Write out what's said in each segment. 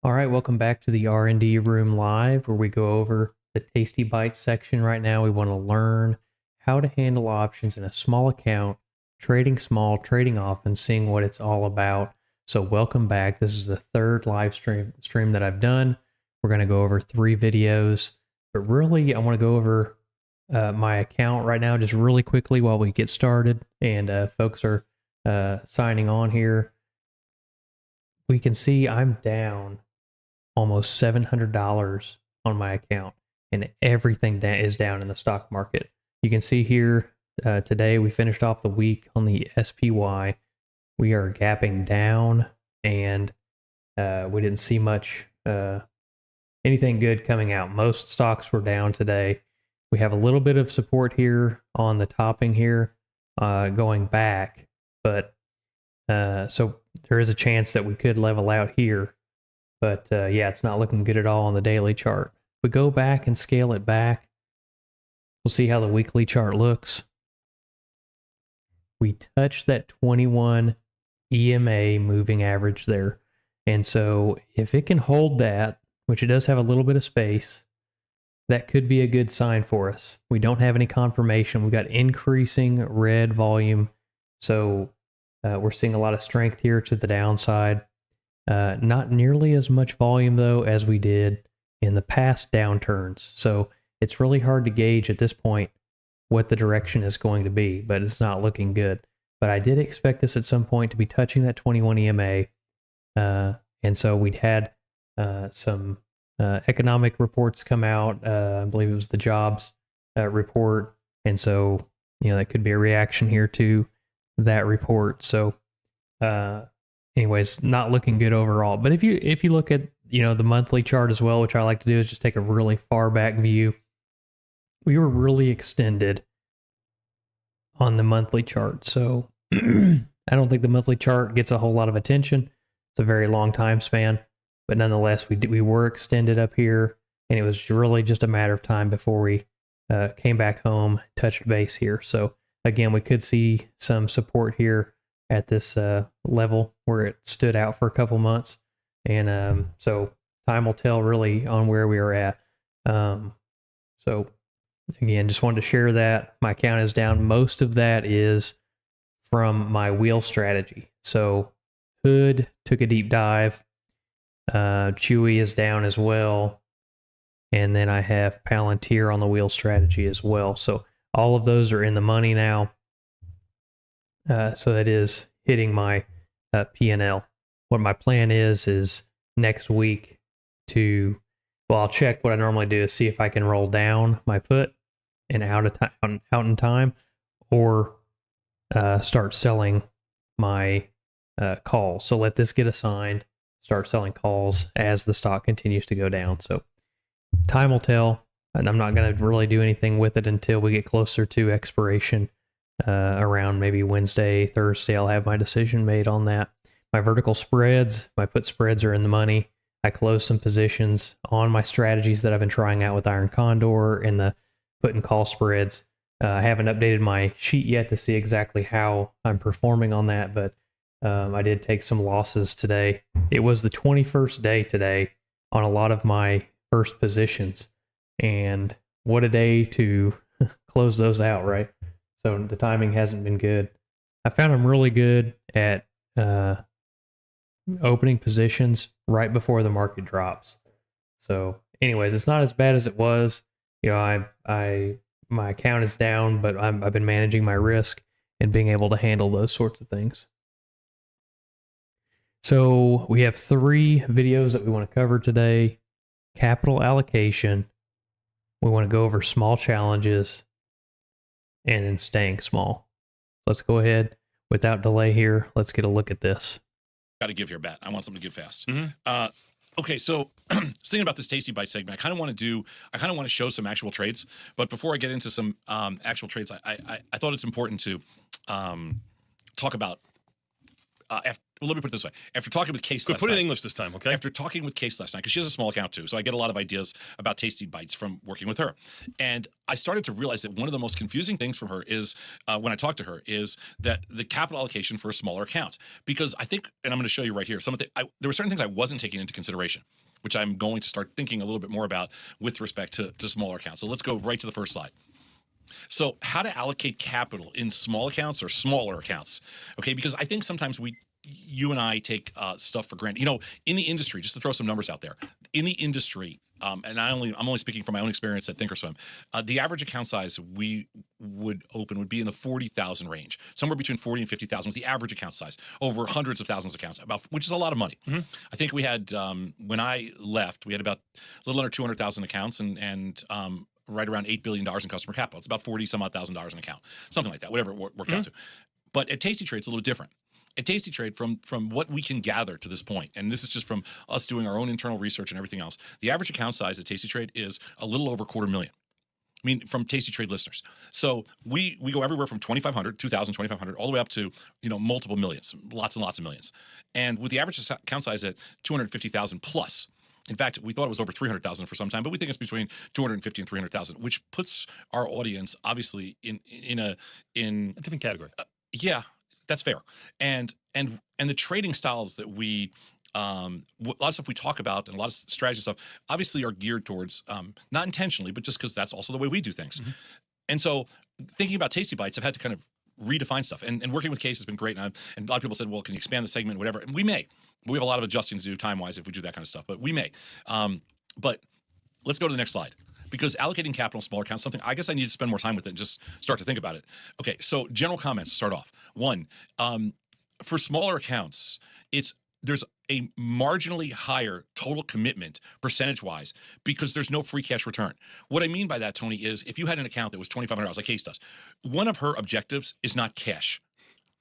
All right, welcome back to the R&D Room Live, where we go over the TastyBites section. Right now, we want to learn how to handle options in a small account, trading small, trading often, seeing what it's all about. So welcome back. This is the third live stream that I've done. We're going to go over 3 videos, but really, I want to go over my account right now just really quickly while we get started and folks are signing on here. We can see I'm down almost $700 on my account, and everything is down in the stock market. You can see here today we finished off the week on the SPY. We are gapping down, and we didn't see much anything good coming out. Most stocks were down today. We have a little bit of support here on the topping here going back, but so there is a chance that we could level out here. But yeah, it's not looking good at all on the daily chart. We go back and scale it back. We'll see how the weekly chart looks. We touch that 21 EMA moving average there. And so if it can hold that, which it does have a little bit of space, that could be a good sign for us. We don't have any confirmation. We've got increasing red volume. So we're seeing a lot of strength here to the downside. Not nearly as much volume, though, as we did in the past downturns. So it's really hard to gauge at this point what the direction is going to be, but it's not looking good. But I did expect this at some point to be touching that 21 EMA. And so we'd had some economic reports come out. I believe it was the jobs report. And so, that could be a reaction here to that report. So, anyways, not looking good overall. But if you look at the monthly chart as well, which I like to do is just take a really far back view. We were really extended on the monthly chart, so I don't think the monthly chart gets a whole lot of attention. It's a very long time span, but nonetheless, we were extended up here, and it was really just a matter of time before we came back home, touched base here. So again, we could see some support here at this level where it stood out for a couple months. And so time will tell really on where we are at. So again, just wanted to share that. My account is down. Most of that is from my wheel strategy. So Hood took a deep dive. Chewy is down as well. And then I have Palantir on the wheel strategy as well. So all of those are in the money now. So that is hitting my P&L. What my plan is next week I'll check. What I normally do is see if I can roll down my put and out in time, or start selling my calls. So let this get assigned, start selling calls as the stock continues to go down. So time will tell, and I'm not going to really do anything with it until we get closer to expiration. Around maybe Wednesday, Thursday, I'll have my decision made on that. My vertical spreads, my put spreads are in the money. I closed some positions on my strategies that I've been trying out with Iron Condor and the put and call spreads. I haven't updated my sheet yet to see exactly how I'm performing on that, but I did take some losses today. It was the 21st day today on a lot of my first positions, and what a day to close those out, right? So the timing hasn't been good. I found I'm really good at opening positions right before the market drops. So anyways, it's not as bad as it was. My account is down, but I've been managing my risk and being able to handle those sorts of things. So we have 3 videos that we want to cover today. Capital allocation. We want to go over small challenges, and then staying small. Let's go ahead without delay here. Let's get a look at this. Got to give your bet. I want something to give fast. Okay, so I was thinking about this Tasty Bite segment. I kind of want to show some actual trades. But before I get into some actual trades, I thought it's important to talk about well, let me put it this way. After talking with Case last Put it in night, English this time, okay? after talking with Case last night, because she has a small account too, so I get a lot of ideas about TastyBites from working with her. And I started to realize that one of the most confusing things from her is, when I talked to her, is that the capital allocation for a smaller account. Because I think, and I'm going to show you right here, there were certain things I wasn't taking into consideration, which I'm going to start thinking a little bit more about with respect to smaller accounts. So let's go right to the first slide. So how to allocate capital in small accounts or smaller accounts, okay? Because I think sometimes you and I take stuff for granted. You know, in the industry, just to throw some numbers out there, in the industry, and I'm only speaking from my own experience at Thinkorswim, the average account size we would open would be in the 40,000 range, somewhere between 40 and 50,000 was the average account size, over hundreds of thousands of accounts, which is a lot of money. I think we had, when I left, we had about a little under 200,000 accounts and right around $8 billion in customer capital. It's about 40 some odd thousand dollars an account, something like that, whatever it worked out to. But at TastyTrade, it's a little different. At TastyTrade, from what we can gather to this point, and this is just from us doing our own internal research and everything else, the average account size at TastyTrade is a little over $250,000. I mean, from TastyTrade listeners. So we go everywhere from 2,500, 2,000, 2,500, all the way up to, you know, multiple millions, lots and lots of millions. And with the average account size at 250,000 plus, in fact, we thought it was over 300,000 for some time, but we think it's between 250 and 300,000, which puts our audience obviously in a different category. Yeah, that's fair. And the trading styles that a lot of stuff we talk about and a lot of strategy stuff obviously are geared towards, not intentionally, but just because that's also the way we do things. And so thinking about TastyBites, I've had to kind of redefine stuff. And working with Case has been great. And a lot of people said, well, can you expand the segment, whatever? And we may. We have a lot of adjusting to do time-wise if we do that kind of stuff, but we may. But let's go to the next slide. Because allocating capital in smaller accounts, something I guess I need to spend more time with it and just start to think about it. Okay, so general comments to start off. One, for smaller accounts, there's a marginally higher total commitment percentage-wise because there's no free cash return. What I mean by that, Tony, is if you had an account that was $2,500 like Case does, one of her objectives is not cash.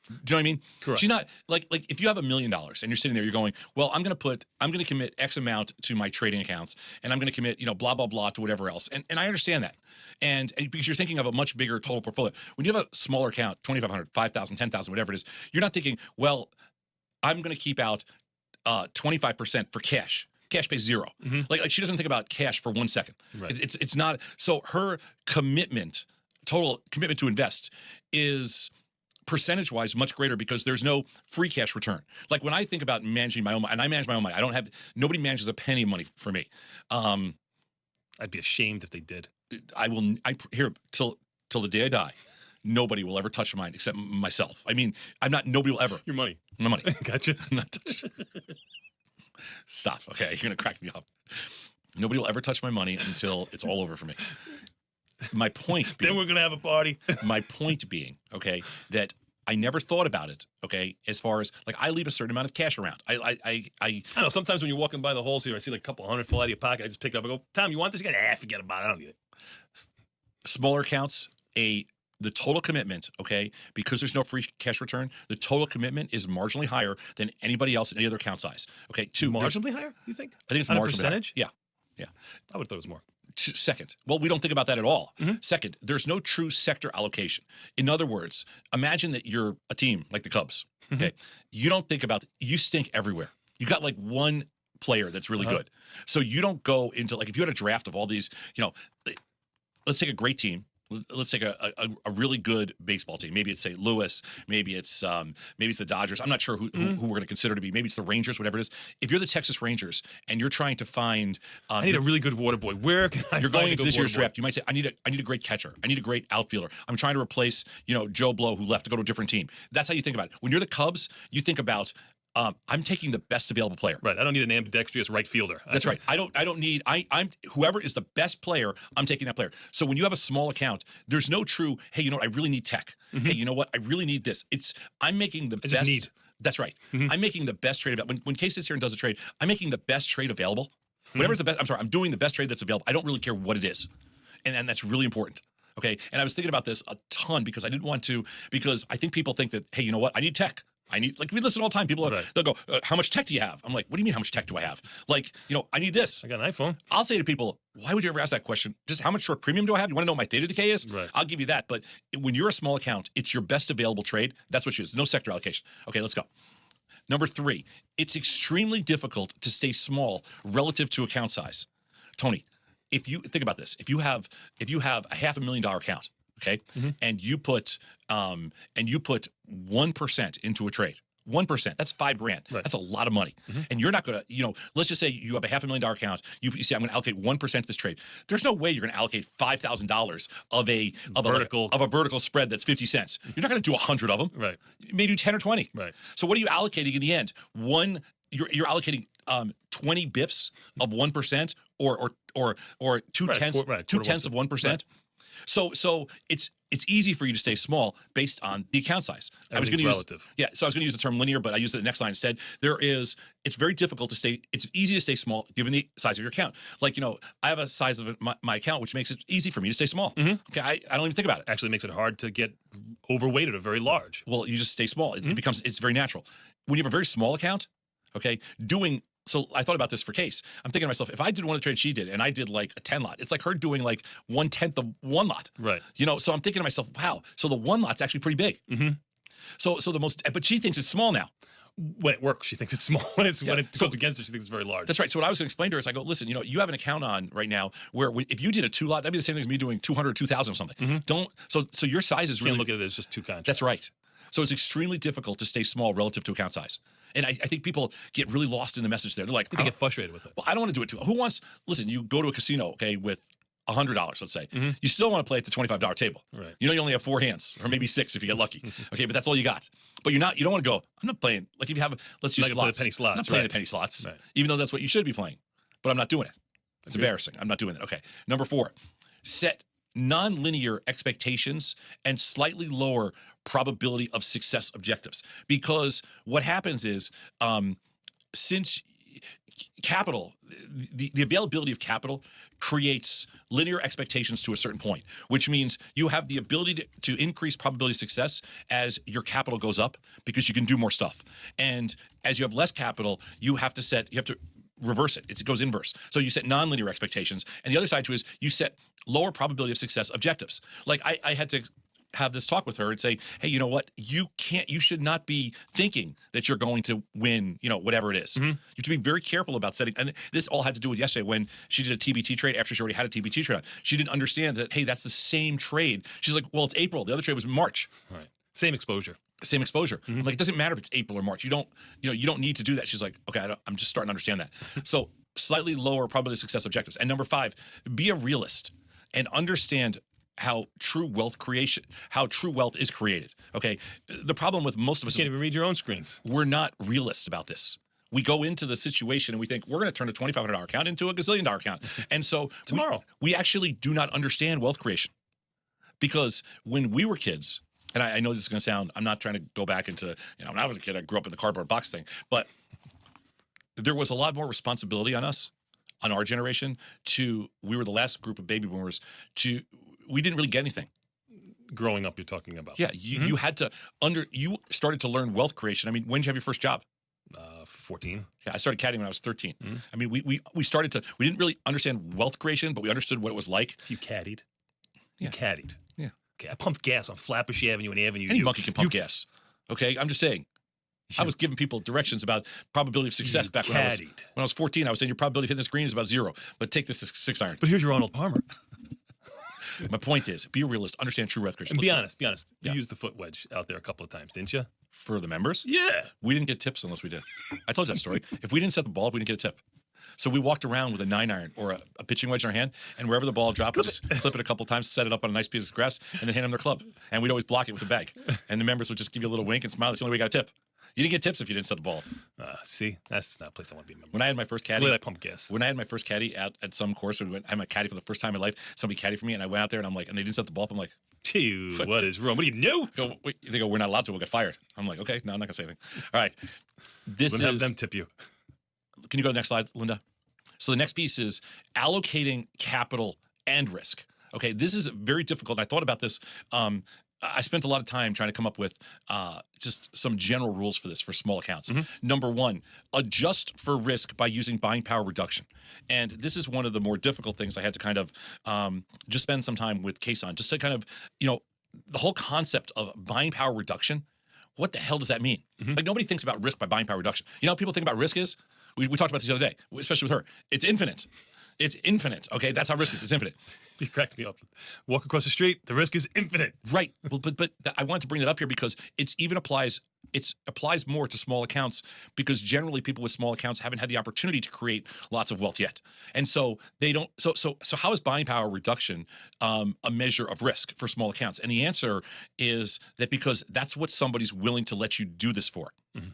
Do you know what I mean? Correct. She's not like if you have $1 million and you're sitting there, you're going, well, I'm going to commit X amount to my trading accounts, and I'm going to commit, you know, blah blah blah to whatever else, and I understand that, and because you're thinking of a much bigger total portfolio. When you have a smaller account, 2,500, 5,000, 10,000, whatever it is, you're not thinking, well, I'm going to keep out 25% for cash. Cash pays zero. Like she doesn't think about cash for 1 second. Right. It's not. So her total commitment to invest is percentage-wise much greater because there's no free cash return. Like when I think about managing my own money, and I manage my own money, nobody manages a penny of money for me. I'd be ashamed if they did. Here till the day I die, nobody will ever touch mine except myself. I mean, nobody will ever. Your money. My money. Gotcha. Not touch. Stop. Okay, you're going to crack me up. Nobody will ever touch my money until it's all over for me. My point being, then we're going to have a party. My point being, okay, that I never thought about it, okay, as far as, like, I leave a certain amount of cash around. I know, sometimes when you're walking by the halls here, I see like a couple $100 fall out of your pocket. I just pick it up and go, Tom, you want this? You got, forget about it. I don't need it. Smaller accounts, the total commitment, okay, because there's no free cash return, the total commitment is marginally higher than anybody else in any other account size. Okay, marginally higher, you think? I think it's on marginally a percentage? higher. Yeah. I would have thought it was more. Second, well, we don't think about that at all. Second, there's no true sector allocation. In other words, imagine that you're a team like the Cubs, okay? You don't think about, you stink everywhere. You got like one player that's really good. So you don't go into, like, if you had a draft of all these, you know, let's take a great team. Let's take a really good baseball team. Maybe it's St. Louis. Maybe it's the Dodgers. I'm not sure who we're going to consider to be. Maybe it's the Rangers, whatever it is. If you're the Texas Rangers and you're trying to find, I need a really good water boy. Where can I? You're going into this year's draft. You might say, I need a great catcher. I need a great outfielder. I'm trying to replace, you know, Joe Blow, who left to go to a different team. That's how you think about it. When you're the Cubs, you think about, I'm taking the best available player. Right. I don't need an ambidextrous right fielder. That's right. I don't need. I'm whoever is the best player. I'm taking that player. So when you have a small account, there's no true. Hey, you know what? I really need tech. Hey, you know what? I really need this. I'm making the best. Just need. That's right. I'm making the best trade available. When Case sits here and does a trade, I'm making the best trade available. Whatever's the best. I'm sorry. I'm doing the best trade that's available. I don't really care what it is, and that's really important. Okay. And I was thinking about this a ton because I didn't want to. Because I think people think that, hey, you know what? I need tech. Like, we listen all the time. People, they'll go, how much tech do you have? I'm like, what do you mean, how much tech do I have? Like, you know, I need this. I got an iPhone. I'll say to people, why would you ever ask that question? Just how much short premium do I have? You want to know what my theta decay is? Right. I'll give you that. But when you're a small account, it's your best available trade. That's what you use. No sector allocation. Okay, let's go. Number 3, it's extremely difficult to stay small relative to account size. Tony, if you think about this, if you have a $500,000 account, okay, and you put 1% into a trade. 1%, that's $5,000. Right. That's a lot of money. And you're not going to, let's just say you have a $500,000 account. You say, I'm going to allocate 1% to this trade. There's no way you're going to allocate $5,000 of a vertical spread that's 50 cents. You're not going to do 100 of them. Right. Maybe 10 or 20. Right. So what are you allocating in the end? You're allocating 20 bips of 1% or 2/10 of 1%. Right. So it's easy for you to stay small based on the account size. I was going to use the term linear, but I used it the next line instead. It's very difficult to stay. It's easy to stay small given the size of your account. Like I have a size of my account, which makes it easy for me to stay small. Okay, I don't even think about it. Actually, makes it hard to get overweighted or very large. Well, you just stay small. It's very natural. When you have a very small account, okay, So I thought about this for Case. I'm thinking to myself, if I did one of the trades she did, and I did like a 10 lot, it's like her doing like 1/10 of one lot. Right. So I'm thinking to myself, wow. So the one lot's actually pretty big. So but she thinks it's small now. When it works, she thinks it's small. When it goes against her, she thinks it's very large. That's right. So what I was going to explain to her is, I go, listen, you have an account on right now where if you did a 2 lot, that'd be the same thing as me doing 200 or 2,000 or something. So your size is really. You can't look at it as just two contracts. That's right. So it's extremely difficult to stay small relative to account size. And I think people get really lost in the message there. They're like, they get frustrated with it. Well, I don't want to do it too. Listen, you go to a casino, okay, with $100, let's say. You still want to play at the $25 table. Right. You only have 4 hands, or maybe 6 if you get lucky. Okay, but that's all you got. But you don't want to go, I'm not playing, like if you have, let's use slots. Penny slots. I'm not playing the penny slots, even though that's what you should be playing. But I'm not doing it. It's embarrassing. I'm not doing that. Okay. Number 4, set nonlinear expectations and slightly lower probability of success objectives. Because what happens is, since capital, the availability of capital creates linear expectations to a certain point, which means you have the ability to increase probability of success as your capital goes up because you can do more stuff. And as you have less capital, you have to reverse it. It goes inverse. So you set nonlinear expectations. And the other side to it is you set lower probability of success objectives. Like I had to have this talk with her and say, hey, you know what? You should not be thinking that you're going to win, whatever it is. You have to be very careful about setting. And this all had to do with yesterday when she did a TBT trade after she already had a TBT trade on. She didn't understand that, hey, that's the same trade. She's like, well, it's April. The other trade was March. Right. Same exposure. I'm like, it doesn't matter if it's April or March. You don't need to do that. She's like, okay, I'm just starting to understand that. So slightly lower probability of success objectives. And number 5, be a realist and understand how true wealth is created. Okay. The problem with most of us, you can't even read your own screens. We're not realists about this. We go into the situation and we think we're going to turn a $2,500 account into a gazillion-dollar account. And so tomorrow we actually do not understand wealth creation, because when we were kids, and I know this is going to sound, I'm not trying to go back into, when I was a kid, I grew up in the cardboard box thing, but there was a lot more responsibility on us, on our generation, we were the last group of baby boomers we didn't really get anything. Growing up, you're talking about. Yeah, you had to you started to learn wealth creation. I mean, when did you have your first job? 14. Yeah, I started caddying when I was 13. I mean, we didn't really understand wealth creation, but we understood what it was like. You caddied. Yeah. You caddied. Yeah. Okay, I pumped gas on Flatbush Avenue and Avenue. Any monkey can pump gas. Okay, I'm just saying. I was giving people directions about probability of success back when I was 14. I was saying your probability of hitting this green is about 0, but take this 6 iron. But here's your Arnold Palmer. My point is, be a realist, understand true wealth creation. And be honest. You used the foot wedge out there a couple of times, didn't you? For the members? Yeah. We didn't get tips unless we did. I told you that story. If we didn't set the ball up, we didn't get a tip. So we walked around with a 9 iron or a pitching wedge in our hand, and wherever the ball dropped, we just clip it a couple of times, set it up on a nice piece of grass, and then hand them their club. And we'd always block it with a bag. And the members would just give you a little wink and smile. That's the only way we got a tip. You didn't get tips if you didn't set the ball up. See, that's not a place I want to be a member. When I had my first caddy, I pump gas. When I had my first caddy at some course, I'm a caddy for the first time in my life. Somebody caddy for me, and I went out there, and I'm like, and they didn't set the ball up. I'm like, gee, what is wrong? What do you know? They go, we're not allowed to. We'll get fired. I'm like, okay, no, I'm not gonna say anything. All right, have them tip you. Can you go to the next slide, Linda? So the next piece is allocating capital and risk. Okay, this is very difficult. And I thought about this. I spent a lot of time trying to come up with just some general rules for this for small accounts. Number 1, adjust for risk by using buying power reduction. And this is one of the more difficult things I had to kind of just spend some time with Case on, just to kind of, the whole concept of buying power reduction what the hell does that mean? Mhm. Like nobody thinks about risk by buying power reduction. You know what people think about risk is? We talked about this the other day, especially with her. It's infinite. It's infinite. Okay, that's how risk is. It's infinite. You cracked me up. Walk across the street, the risk is infinite. Right. Well, but I wanted to bring that up here because it applies more to small accounts because generally people with small accounts haven't had the opportunity to create lots of wealth yet, and so they don't. So how is buying power reduction a measure of risk for small accounts? And the answer is that because that's what somebody's willing to let you do this for. Mhm.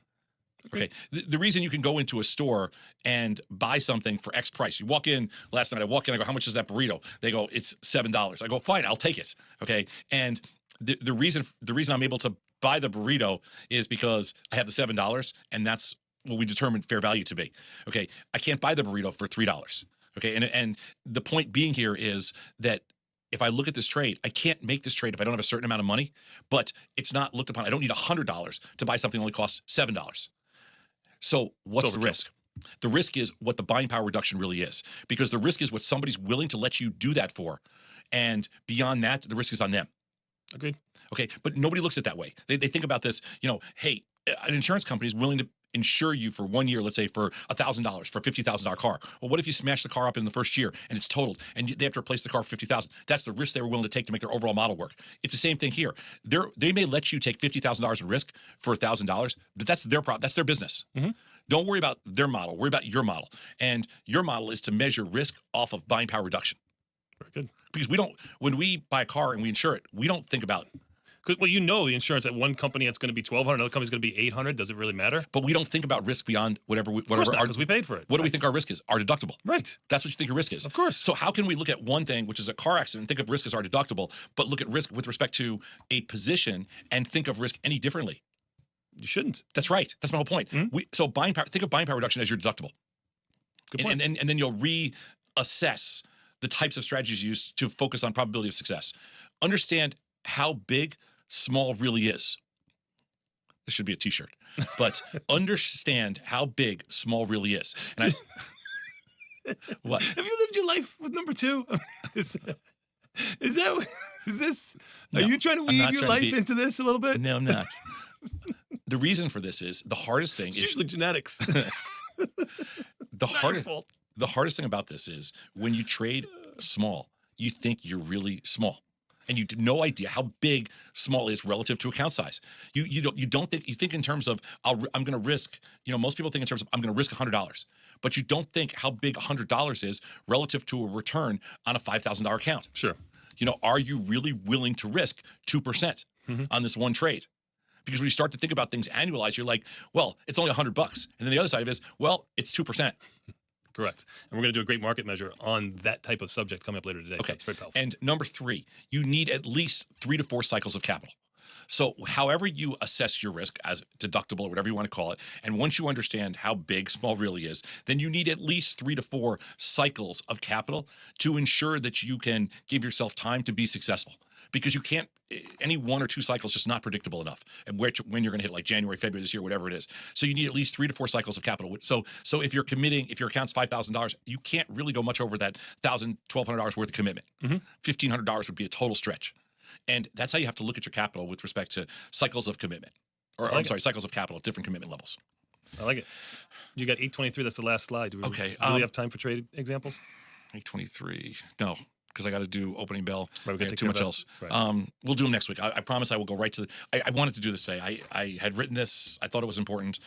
Okay. The reason you can go into a store and buy something for X price. You walk in last night. I walk in. I go, how much is that burrito? They go, it's $7. I go, fine, I'll take it. Okay. And the reason I'm able to buy the burrito is because I have the $7, and that's what we determined fair value to be. Okay. I can't buy the burrito for $3. Okay. And the point being here is that if I look at this trade, I can't make this trade if I don't have a certain amount of money, but it's not looked upon. I don't need $100 to buy something that only costs $7. So what's the risk? The risk is what the buying power reduction really is, because the risk is what somebody's willing to let you do that for. And beyond that, the risk is on them. Agreed. Okay. But nobody looks at it that way. They think about this, hey, an insurance company is willing to insure you for 1 year, let's say for $1,000 for a $50,000 car. Well, what if you smash the car up in the first year and it's totaled and they have to replace the car for $50,000? That's the risk they were willing to take to make their overall model work. It's the same thing here. They may let you take $50,000 in risk for $1,000, but that's their problem. That's their business. Mhm. Don't worry about their model. Worry about your model. And your model is to measure risk off of buying power reduction. Very good. Because when we buy a car and we insure it, we don't think about, Well, the insurance at one company it's going to be $1,200, another company's going to be $800. Does it really matter? but we don't think about risk beyond whatever Because we paid for it. what do we think our risk is? Our deductible. Right. That's what you think your risk is. Of course. So how can we look at one thing, which is a car accident, and think of risk as our deductible, but look at risk with respect to a position and think of risk any differently? You shouldn't. That's right. That's my whole point. Mhm. Think of buying power reduction as your deductible. Good point. And then you'll reassess the types of strategies used to focus on probability of success. Understand how big small really is. This should be a t-shirt. But understand how big small really is. And what? Have you lived your life with number two? Is this? Are No, you trying to I'm weave not your trying to life be- into this a little bit? No, I'm not. The reason for this is the hardest thing It's is usually genetics. the Not your hardest fault. the hardest thing about this is when you trade small, you think you're really small. And you have no idea how big small is relative to account size. You don't think, you think in terms of I'm going to risk. Most people think in terms of I'm going to risk $100, but you don't think how big $100 is relative to a return on a $5,000 account. Sure. Are you really willing to risk 2% Mhm. on this one trade? Because when you start to think about things annualized, you're like, well, it's only $100, and then the other side of it is, well, it's 2%. Correct. And we're going to do a great market measure on that type of subject coming up later today. So Okay. it's very powerful. And number 3, you need at least 3 to 4 cycles of capital. So however you assess your risk as deductible or whatever you want to call it, and once you understand how big small really is, then you need at least 3 to 4 cycles of capital to ensure that you can give yourself time to be successful. Because you can't, any 1 or 2 cycles just not predictable enough, and when you're going to hit like January, February this year, whatever it is. So you need at least 3 to 4 cycles of capital. So if you're committing, if your account's $5,000, you can't really go much over that $1,000, $1,200 worth of commitment. Mhm. $1,500 would be a total stretch. And that's how you have to look at your capital with respect to cycles of commitment, cycles of capital at different commitment levels. I like it. You got 823. That's the last slide. Do we Okay, really have time for trade examples? 823, no, because I got to do opening bell. Right, we I gotta got take too care much of else. us. We'll do them next week. I promise I will go right to I wanted to do this today. I had written this. I thought it was important.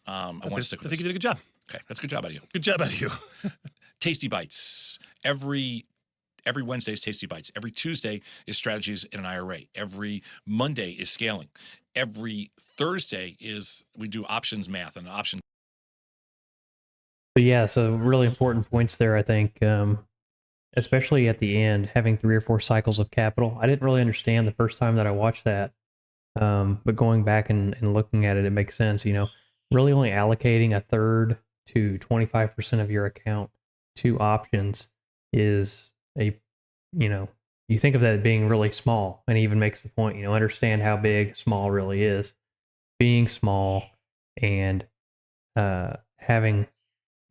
I want to stick I with think this. you did a good job. Okay, that's a good job out of you. Good job out of you. TastyBites. Every Wednesday is TastyBites. Every Tuesday is strategies in an IRA. Every Monday is scaling. Every Thursday is we do options math and option. But yeah, so really important points there, I think, especially at the end, having 3 or 4 cycles of capital. I didn't really understand the first time that I watched that, but going back and looking at it, it makes sense. Really only allocating a third to 25% of your account to options is you think of that being really small, and he even makes the point, understand how big small really is. Being small and having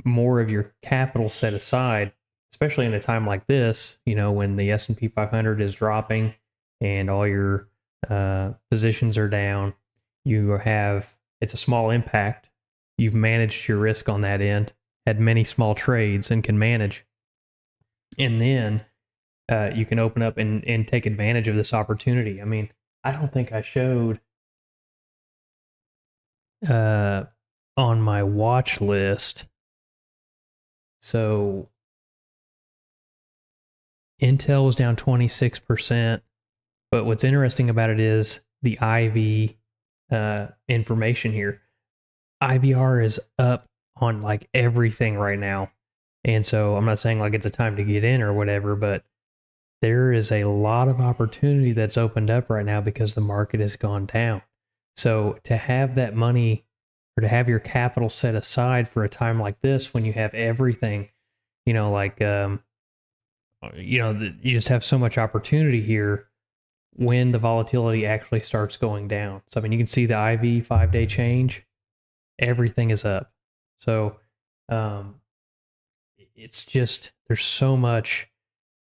more of your capital set aside, especially in a time like this, when the S&P 500 is dropping and all your positions are down, it's a small impact. You've managed your risk on that end, had many small trades and can manage. And then you can open up and take advantage of this opportunity. I mean, I don't think I showed on my watch list. So Intel was down 26%. But what's interesting about it is the IV information here. IVR is up on like everything right now. And so I'm not saying like it's a time to get in or whatever, but there is a lot of opportunity that's opened up right now because the market has gone down. So to have that money or to have your capital set aside for a time like this when you have everything, you know, like, you just have so much opportunity here when the volatility actually starts going down. So, I mean, you can see the IV 5-day change, everything is up. So, it's just, there's so much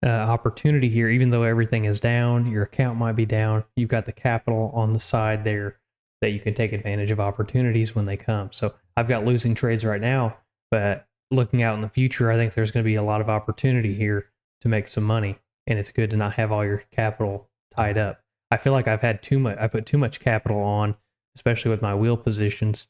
opportunity here, even though everything is down, your account might be down, you've got the capital on the side there that you can take advantage of opportunities when they come. So I've got losing trades right now, but looking out in the future, I think there's going to be a lot of opportunity here to make some money, and it's good to not have all your capital tied up. I feel like I put too much capital on, especially with my wheel positions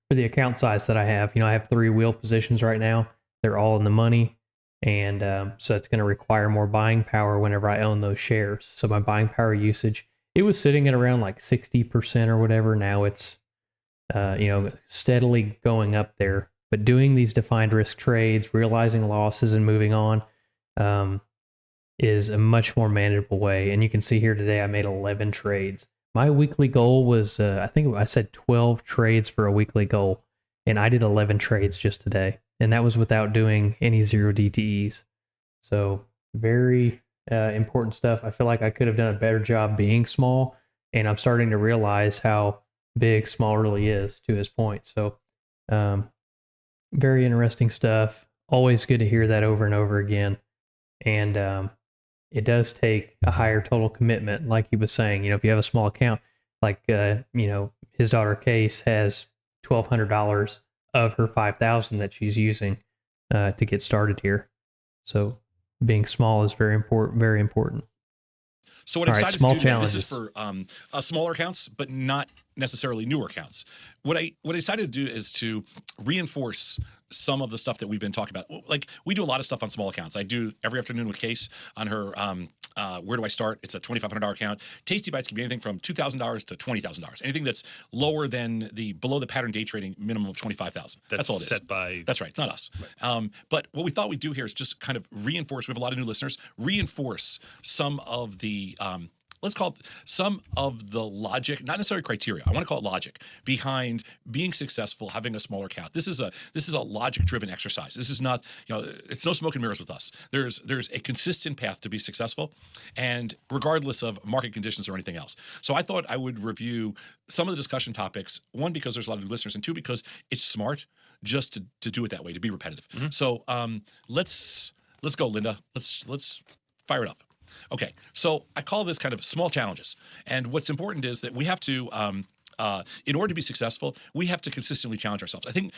for the account size that I have. I have 3 wheel positions right now. They're all in the money. And so it's going to require more buying power whenever I own those shares. So my buying power usage, it was sitting at around like 60% or whatever. Now it's, steadily going up there. But doing these defined risk trades, realizing losses and moving on is a much more manageable way. And you can see here today, I made 11 trades. My weekly goal was, I think I said 12 trades for a weekly goal. And I did 11 trades just today. And that was without doing any 0 DTEs. So very important stuff. I feel like I could have done a better job being small. And I'm starting to realize how big small really is, to his point. So very interesting stuff. Always good to hear that over and over again. And it does take a higher total commitment, like he was saying. If you have a small account, like his daughter Case has $1,200 of her $5,000 that she's using to get started here. So being small is very important. Very important. So what I All right, decided small to do, challenges. this is for smaller accounts, but not necessarily newer accounts. What I decided to do is to reinforce some of the stuff that we've been talking about. Like, we do a lot of stuff on small accounts. I do every afternoon with Case on her Where Do I Start? It's a $2,500 account. TastyBites can be anything from $2,000 to $20,000. Anything that's lower than below the pattern day trading minimum of $25,000. That's all it is. Set by. That's right. It's not us. Right. But what we thought we'd do here is just kind of reinforce. We have a lot of new listeners. Reinforce some of the let's call it some of the logic, not necessarily criteria. I want to call it logic behind being successful, having a smaller account. This is a logic-driven exercise. This is not, it's no smoke and mirrors with us. There's a consistent path to be successful, and regardless of market conditions or anything else. So I thought I would review some of the discussion topics. One, because there's a lot of new listeners, and 2, because it's smart just to do it that way, to be repetitive. Mm-hmm. So let's go, Linda. Let's fire it up. Okay, so I call this kind of small challenges. And what's important is that we have to, in order to be successful, we have to consistently challenge ourselves. I think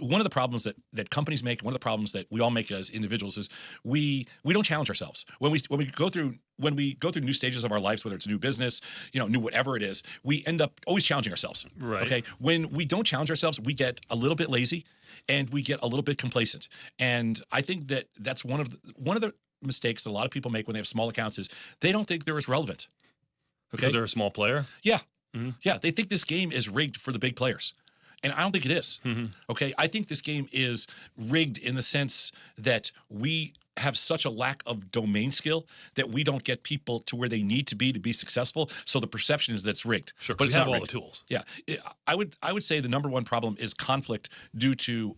one of the problems that companies make, one of the problems that we all make as individuals is we don't challenge ourselves. When we go through new stages of our lives, whether it's a new business, new whatever it is, we end up always challenging ourselves. Right. Okay. When we don't challenge ourselves, we get a little bit lazy and we get a little bit complacent. And I think that's one of the mistakes that a lot of people make when they have small accounts is they don't think they're as relevant. Okay. Because they're a small player? Yeah. Mm-hmm. Yeah. They think this game is rigged for the big players. And I don't think it is. Mm-hmm. Okay. I think this game is rigged in the sense that we have such a lack of domain skill that we don't get people to where they need to be successful. So the perception is that it's rigged. Sure, but it's have not all rigged. the tools. Yeah, I would say the number one problem is conflict due to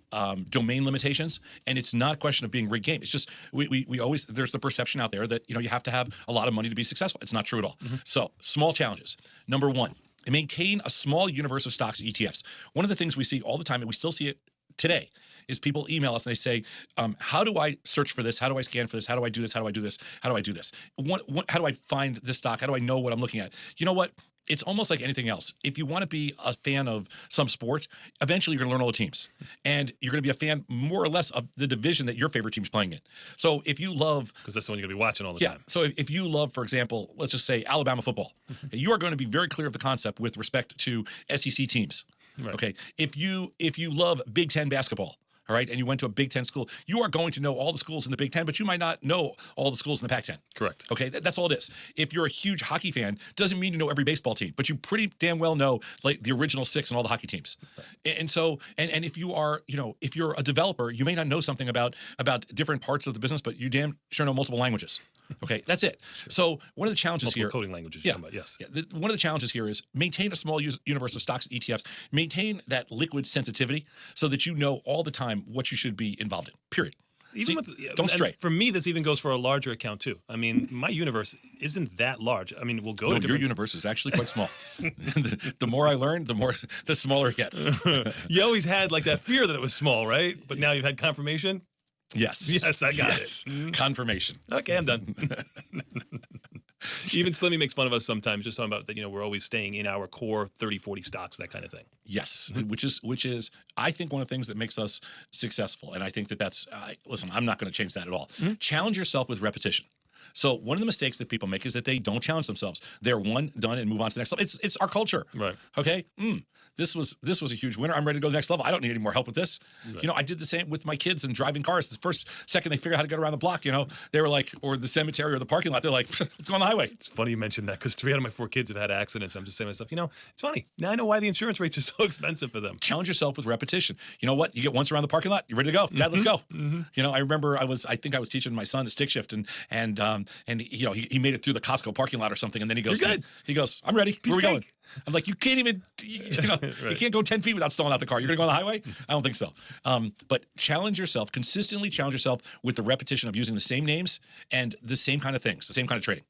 domain limitations, and it's not a question of being rigged game. It's just we always, there's the perception out there that you have to have a lot of money to be successful. It's not true at all. Mm-hmm. So small challenges. Number one, maintain a small universe of stocks and ETFs. One of the things we see all the time, and we still see it today, is people email us and they say, how do I search for this? How do I scan for this? How do I do this? How do I do this? How do I do this? How do I find this stock? How do I know what I'm looking at? You know what? it's almost like anything else. If you want to be a fan of some sport, eventually you're going to learn all the teams, and you're going to be a fan more or less of the division that your favorite team's playing in. So if you love, because that's the one you're going to be watching all the time. So if you love, for example, let's just say Alabama football, you are going to be very clear of the concept with respect to SEC teams. Right. Okay. If you love Big Ten basketball, all right, and you went to a Big Ten school, you are going to know all the schools in the Big Ten, but you might not know all the schools in the Pac-10. Correct. Okay, that's all it is. If you're a huge hockey fan, doesn't mean you know every baseball team, but you pretty damn well know like the original 6 and all the hockey teams. And so, and if you are, if you're a developer, you may not know something about different parts of the business, but you damn sure know multiple languages. Okay, that's it. Sure. So one of the challenges multiple here, coding languages. You're talking about, yes. Yeah, one of the challenges here is maintain a small universe of stocks and ETFs. Maintain that liquid sensitivity so that you know all the time what you should be involved in. Period. Even don't stray. For me, this even goes for a larger account too. I mean, my universe isn't that large. I mean, we'll go. No, your universe is actually quite small. the more I learn, the smaller it gets. You always had like that fear that it was small, right? But now you've had confirmation. Yes. Yes, I got it. Confirmation. Okay, I'm done. Even Slimmy makes fun of us sometimes, just talking about that, we're always staying in our core 30, 40 stocks, that kind of thing. Yes, which is, I think, one of the things that makes us successful. And I think that's, listen, I'm not going to change that at all. Challenge yourself with repetition. So one of the mistakes that people make is that they don't challenge themselves. They're one, done, and move on to the next level. It's our culture. Right. Okay. This was a huge winner. I'm ready to go to the next level. I don't need any more help with this. Right. I did the same with my kids and driving cars. The first second they figure out how to get around the block, they were like, or the cemetery or the parking lot, they're like, let's go on the highway. It's funny you mentioned that because 3 out of my 4 kids have had accidents. I'm just saying to myself, it's funny. Now I know why the insurance rates are so expensive for them. Challenge yourself with repetition. You know what? You get once around the parking lot, you're ready to go. Dad, let's go. I remember I think I was teaching my son a stick shift and he made it through the Costco parking lot or something. And then he goes, I'm ready. Where are we going? I'm like, you can't even, you can't go 10 feet without stalling out the car. You're going to go on the highway? I don't think so. But consistently challenge yourself with the repetition of using the same names and the same kind of things, the same kind of trading.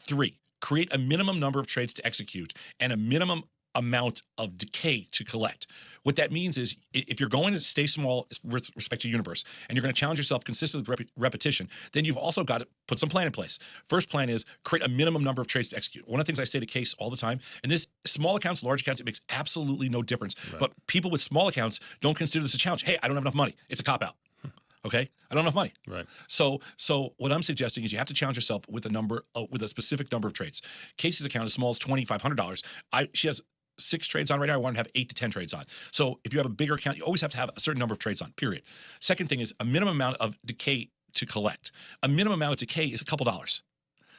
3, create a minimum number of trades to execute and a minimum amount of decay to collect. What that means is if you're going to stay small with respect to universe and you're going to challenge yourself consistently with repetition, then you've also got to put some plan in place. First plan is create a minimum number of trades to execute. One of the things I say to Case all the time, and this small accounts, large accounts, it makes absolutely no difference. Right. But people with small accounts don't consider this a challenge. Hey, I don't have enough money. It's a cop-out. Okay, I don't have enough money. Right. So what I'm suggesting is you have to challenge yourself with a specific number of trades. Casey's account is as small as $2,500. She has 6 trades on right now. I want to have 8 to 10 trades on. So if you have a bigger account, you always have to have a certain number of trades on, period. Second thing is a minimum amount of decay to collect. A minimum amount of decay is a couple dollars.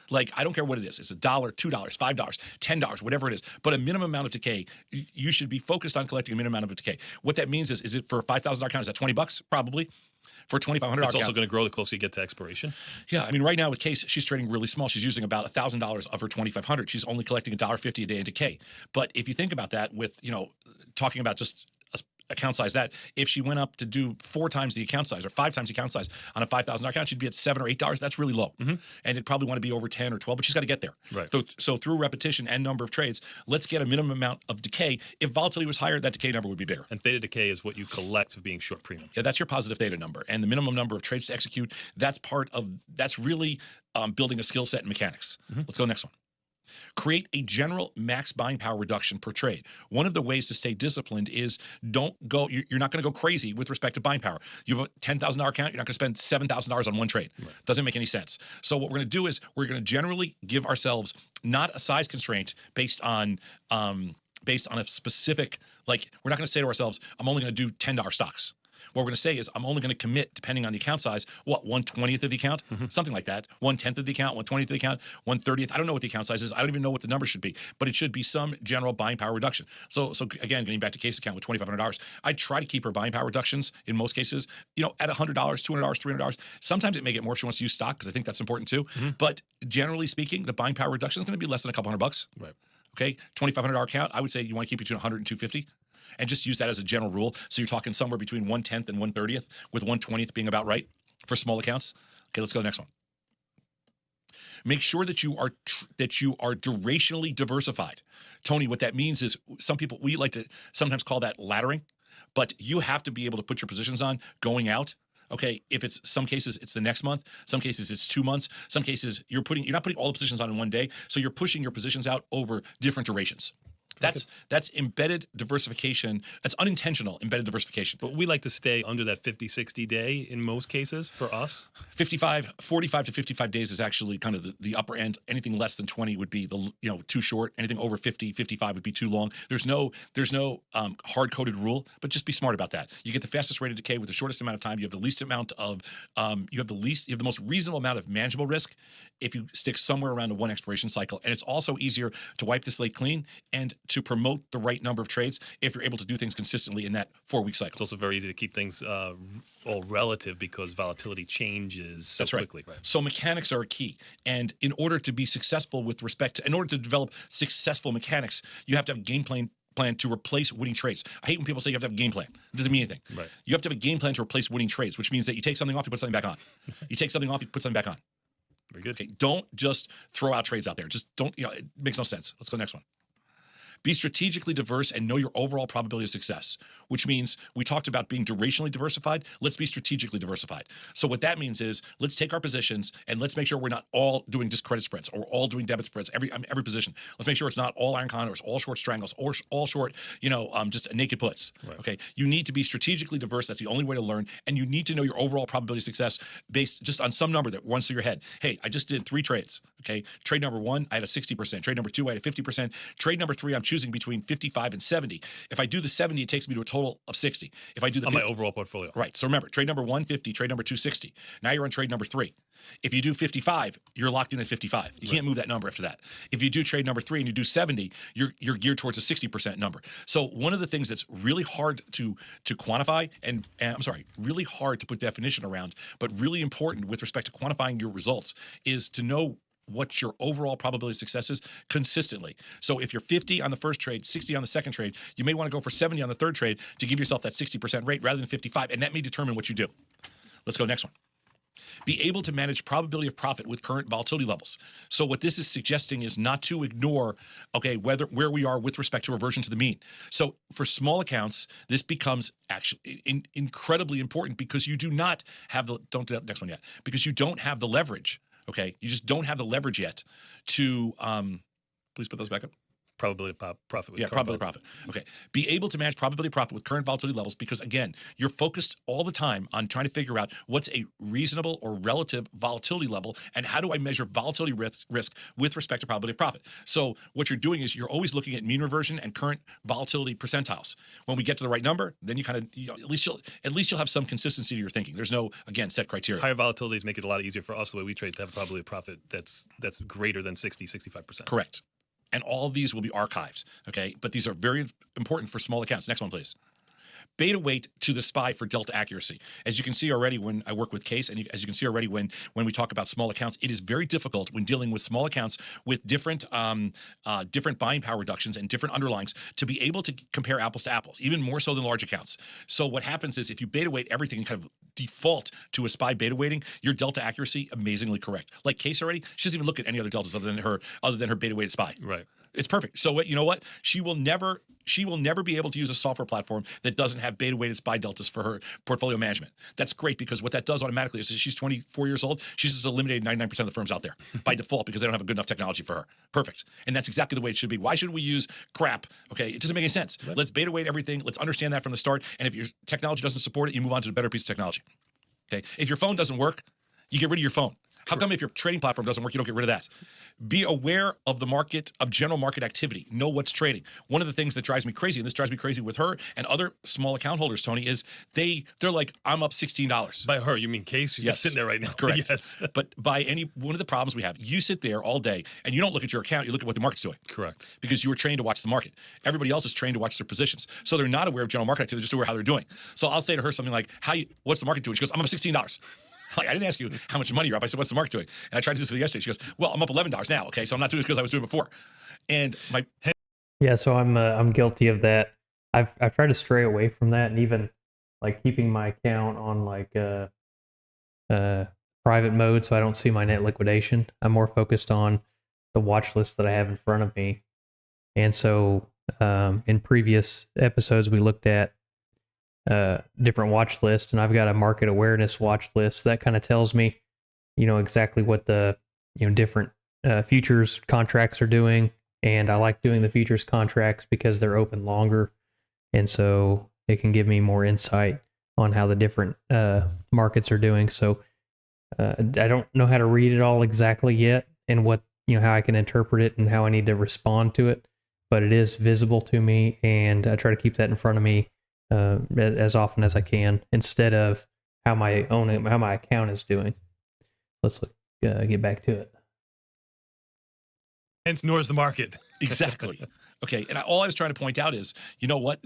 Like, I don't care what it is. It's $1, $2, $5, $10, whatever it is. But a minimum amount of decay, you should be focused on collecting a minimum amount of decay. What that means is it for a $5,000 account, is that $20? Probably. For a $2,500 account. It's also going to grow the closer you get to expiration. Yeah, I mean, right now with Case, she's trading really small. She's using about $1,000 of her $2,500. She's only collecting $1.50 a day in decay. But if you think about that with, talking about just account size, that if she went up to do 4 times the account size or 5 times the account size on a $5,000 account, she'd be at $7 or $8. That's really low. And it'd probably want to be over 10 or 12, but she's got to get there. Right. So through repetition and number of trades, let's get a minimum amount of decay. If volatility was higher, that decay number would be bigger. And theta decay is what you collect for being short premium. Yeah, that's your positive theta number. And the minimum number of trades to execute, that's really building a skill set in mechanics. Let's go next one. Create a general max buying power reduction per trade. One of the ways to stay disciplined is you're not going to go crazy with respect to buying power. You have a $10,000 account, you're not going to spend $7,000 on one trade. Right. Doesn't make any sense. So what we're going to do is we're going to generally give ourselves not a size constraint based on a specific, like, we're not going to say to ourselves, I'm only going to do $10 stocks. What we're going to say is I'm only going to commit, depending on the account size, 1/20th of the account? Something like that. 1/10th of the account, 1/20th of the account, 1/30th. I don't know what the account size is. I don't even know what the number should be, but it should be some general buying power reduction. So again, getting back to Case account with $2,500, I try to keep her buying power reductions in most cases, at $100, $200, $300. Sometimes it may get more if she wants to use stock, because I think that's important too. But generally speaking, the buying power reduction is going to be less than a couple $100. Right. Okay, $2,500 account, I would say you want to keep between 100 and 250. And just use that as a general rule. So you're talking somewhere between 1/10th and 1/30th, with 1/20th being about right for small accounts. Okay, let's go to the next one. Make sure that you are durationally diversified. Tony, what that means is we like to sometimes call that laddering, but you have to be able to put your positions on going out. Okay, if it's some cases it's the next month, some cases it's 2 months, some cases you're not putting all the positions on in one day, so you're pushing your positions out over different durations. That's embedded diversification. That's unintentional embedded diversification. But we like to stay under that 50, 60 day in most cases for us. 45 to 55 days is actually kind of the upper end. Anything less than 20 would be too short. Anything over 50, 55 would be too long. There's no hard coded rule, but just be smart about that. You get the fastest rate of decay with the shortest amount of time. You have the least amount of you have the most reasonable amount of manageable risk if you stick somewhere around a one expiration cycle. And it's also easier to wipe the slate clean and to promote the right number of trades if you're able to do things consistently in that 4-week cycle. It's also very easy to keep things all relative because volatility changes so That's right. quickly. Right. So mechanics are a key. And in order to be successful in order to develop successful mechanics, you have to have a game plan to replace winning trades. I hate when people say you have to have a game plan. It doesn't mean anything. Right. You have to have a game plan to replace winning trades, which means that you take something off, you put something back on. You take something off, you put something back on. Very good. Okay. Don't just throw out trades out there. Just don't, it makes no sense. Let's go next one. Be strategically diverse and know your overall probability of success, which means we talked about being durationally diversified. Let's be strategically diversified. So what that means is let's take our positions and let's make sure we're not all doing just credit spreads or all doing debit spreads, every position. Let's make sure it's not all iron condors, all short strangles, or all short, just naked puts. Right. Okay. You need to be strategically diverse. That's the only way to learn. And you need to know your overall probability of success based just on some number that runs through your head. Hey, I just did 3 trades. Okay. Trade number 1, I had a 60%. Trade number 2, I had a 50%. Trade number 3, I'm choosing between 55 and 70. If I do the 70, it takes me to a total of 60. If I do the on 50, my overall portfolio. Right. So remember, trade number 1, 50, trade number 2, 60. Now you're on trade number 3. If you do 55, you're locked in at 55. You can't move that number after that. If you do trade number 3 and you do 70, you're geared towards a 60% number. So one of the things that's really hard to quantify and I'm sorry, really hard to put definition around, but really important with respect to quantifying your results is to know what your overall probability of success is consistently. So if you're 50 on the first trade, 60 on the second trade, you may want to go for 70 on the third trade to give yourself that 60% rate rather than 55, and that may determine what you do. Let's go next one. Be able to manage probability of profit with current volatility levels. So what this is suggesting is not to ignore, where we are with respect to reversion to the mean. So for small accounts, this becomes actually incredibly important because you do not have don't do that next one yet, because you don't have the leverage. Okay, you just don't have the leverage yet to, please put those back up. Probability of profit. Yeah, probability of profit. Okay. Be able to manage probability of profit with current volatility levels because, again, you're focused all the time on trying to figure out what's a reasonable or relative volatility level and how do I measure volatility risk with respect to probability of profit. So what you're doing is you're always looking at mean reversion and current volatility percentiles. When we get to the right number, then you kind of, at least you'll have some consistency to your thinking. There's no, again, set criteria. Higher volatilities make it a lot easier for us the way we trade to have a probability of profit that's greater than 60, 65%. Correct. And all of these will be archived, okay? But these are very important for small accounts. Next one, please. Beta weight to the SPY for delta accuracy. As you can see already when I work with Case, and as you can see already when we talk about small accounts, it is very difficult when dealing with small accounts with different buying power reductions and different underlyings to be able to compare apples to apples, even more so than large accounts. So what happens is if you beta weight everything and kind of default to a SPY beta weighting, your delta accuracy amazingly correct. Like Case already, she doesn't even look at any other deltas other than her beta weighted SPY. Right. It's perfect. So you know what? She will never be able to use a software platform that doesn't have beta weighted SPY deltas for her portfolio management. That's great because what that does automatically is she's 24 years old. She's just eliminated 99% of the firms out there by default because they don't have a good enough technology for her. Perfect. And that's exactly the way it should be. Why should we use crap? Okay. It doesn't make any sense. Right. Let's beta weight everything. Let's understand that from the start. And if your technology doesn't support it, you move on to a better piece of technology. Okay. If your phone doesn't work, you get rid of your phone. How come if your trading platform doesn't work, you don't get rid of that? Be aware of the market, of general market activity. Know what's trading. One of the things that drives me crazy, and this drives me crazy with her and other small account holders, Tony, is they're like, I'm up $16. By her, you mean Case? She's just sitting there right now. Correct. Yes. But one of the problems we have, you sit there all day and you don't look at your account, you look at what the market's doing. Correct. Because you were trained to watch the market. Everybody else is trained to watch their positions. So they're not aware of general market activity, they're just aware of how they're doing. So I'll say to her something like, what's the market doing? She goes, I'm up $16. Like, I didn't ask you how much money you're up. I said, what's the market doing? And I tried to do this yesterday. She goes, well, I'm up $11 now. Okay, so I'm not doing this because I was doing it before. And yeah, so I'm guilty of that. I've tried to stray away from that, and even like keeping my account on like private mode so I don't see my net liquidation. I'm more focused on the watch list that I have in front of me. And so in previous episodes, we looked at different watch lists, and I've got a market awareness watch list that kind of tells me, exactly what the different futures contracts are doing. And I like doing the futures contracts because they're open longer, and so it can give me more insight on how the different markets are doing. So I don't know how to read it all exactly yet, and what how I can interpret it and how I need to respond to it, but it is visible to me, and I try to keep that in front of me as often as I can, instead of how my account is doing. Let's get back to it. Hence, nor is the market. Exactly. Okay. And all I was trying to point out is, you know what?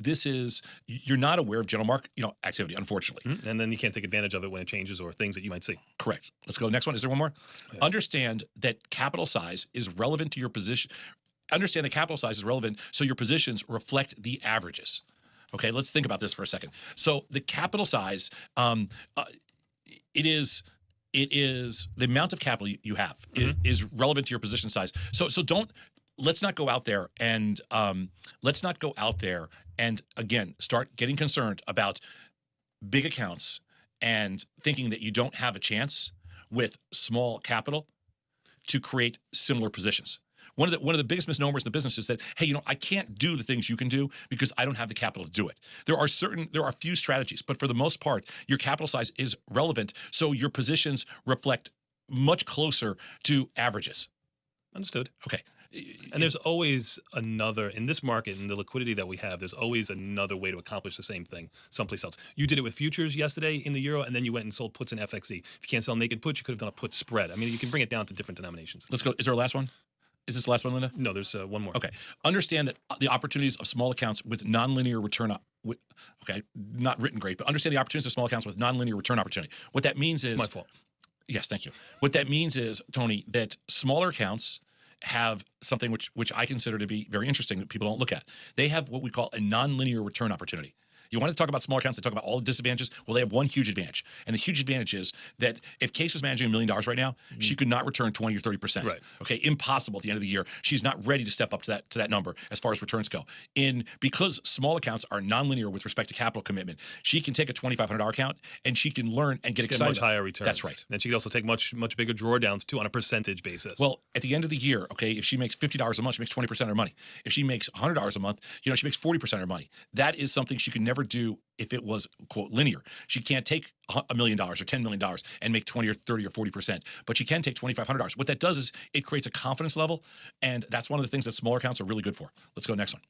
You're not aware of general market, activity, unfortunately. And then you can't take advantage of it when it changes or things that you might see. Correct. Let's go. Next one. Is there one more? Yeah. Understand that capital size is relevant to your position. Understand that capital size is relevant so your positions reflect the averages. Okay. Let's think about this for a second. So the capital size, it is the amount of capital you have is relevant to your position size. So let's not go out there and again start getting concerned about big accounts and thinking that you don't have a chance with small capital to create similar positions. One of the biggest misnomers in the business is that, hey, I can't do the things you can do because I don't have the capital to do it. There are a few strategies, but for the most part, your capital size is relevant, so your positions reflect much closer to averages. Understood. Okay. And there's always another, in this market and the liquidity that we have, there's always another way to accomplish the same thing someplace else. You did it with futures yesterday in the euro, and then you went and sold puts in FXE. If you can't sell naked puts, you could have done a put spread. I mean, you can bring it down to different denominations. Let's go. Is there a last one? Is this the last one, Linda? No, there's one more. Okay. Understand that the opportunities of small accounts with nonlinear return not written great, but understand the opportunities of small accounts with nonlinear return opportunity. What that means is... It's my fault. Yes, thank you. What that means is, Tony, that smaller accounts have something which I consider to be very interesting that people don't look at. They have what we call a nonlinear return opportunity. You want to talk about small accounts, they talk about all the disadvantages. Well, they have one huge advantage. And the huge advantage is that if Case was managing $1 million right now, she could not return 20 or 30%. Right. Okay, impossible at the end of the year. She's not ready to step up to that number as far as returns go. Because small accounts are nonlinear with respect to capital commitment, she can take a $2,500 account and she can learn and get excited. Much higher returns. That's right. And she can also take much bigger drawdowns too on a percentage basis. Well, at the end of the year, okay, if she makes $50 a month, she makes 20% of her money. If she makes $100 a month, she makes 40% of her money. That is something she could never do if it was, quote, linear. She can't take $1 million or $10 million and make 20 or 30 or 40%, but she can take $2,500. What that does is it creates a confidence level, and that's one of the things that smaller accounts are really good for. Let's go next one.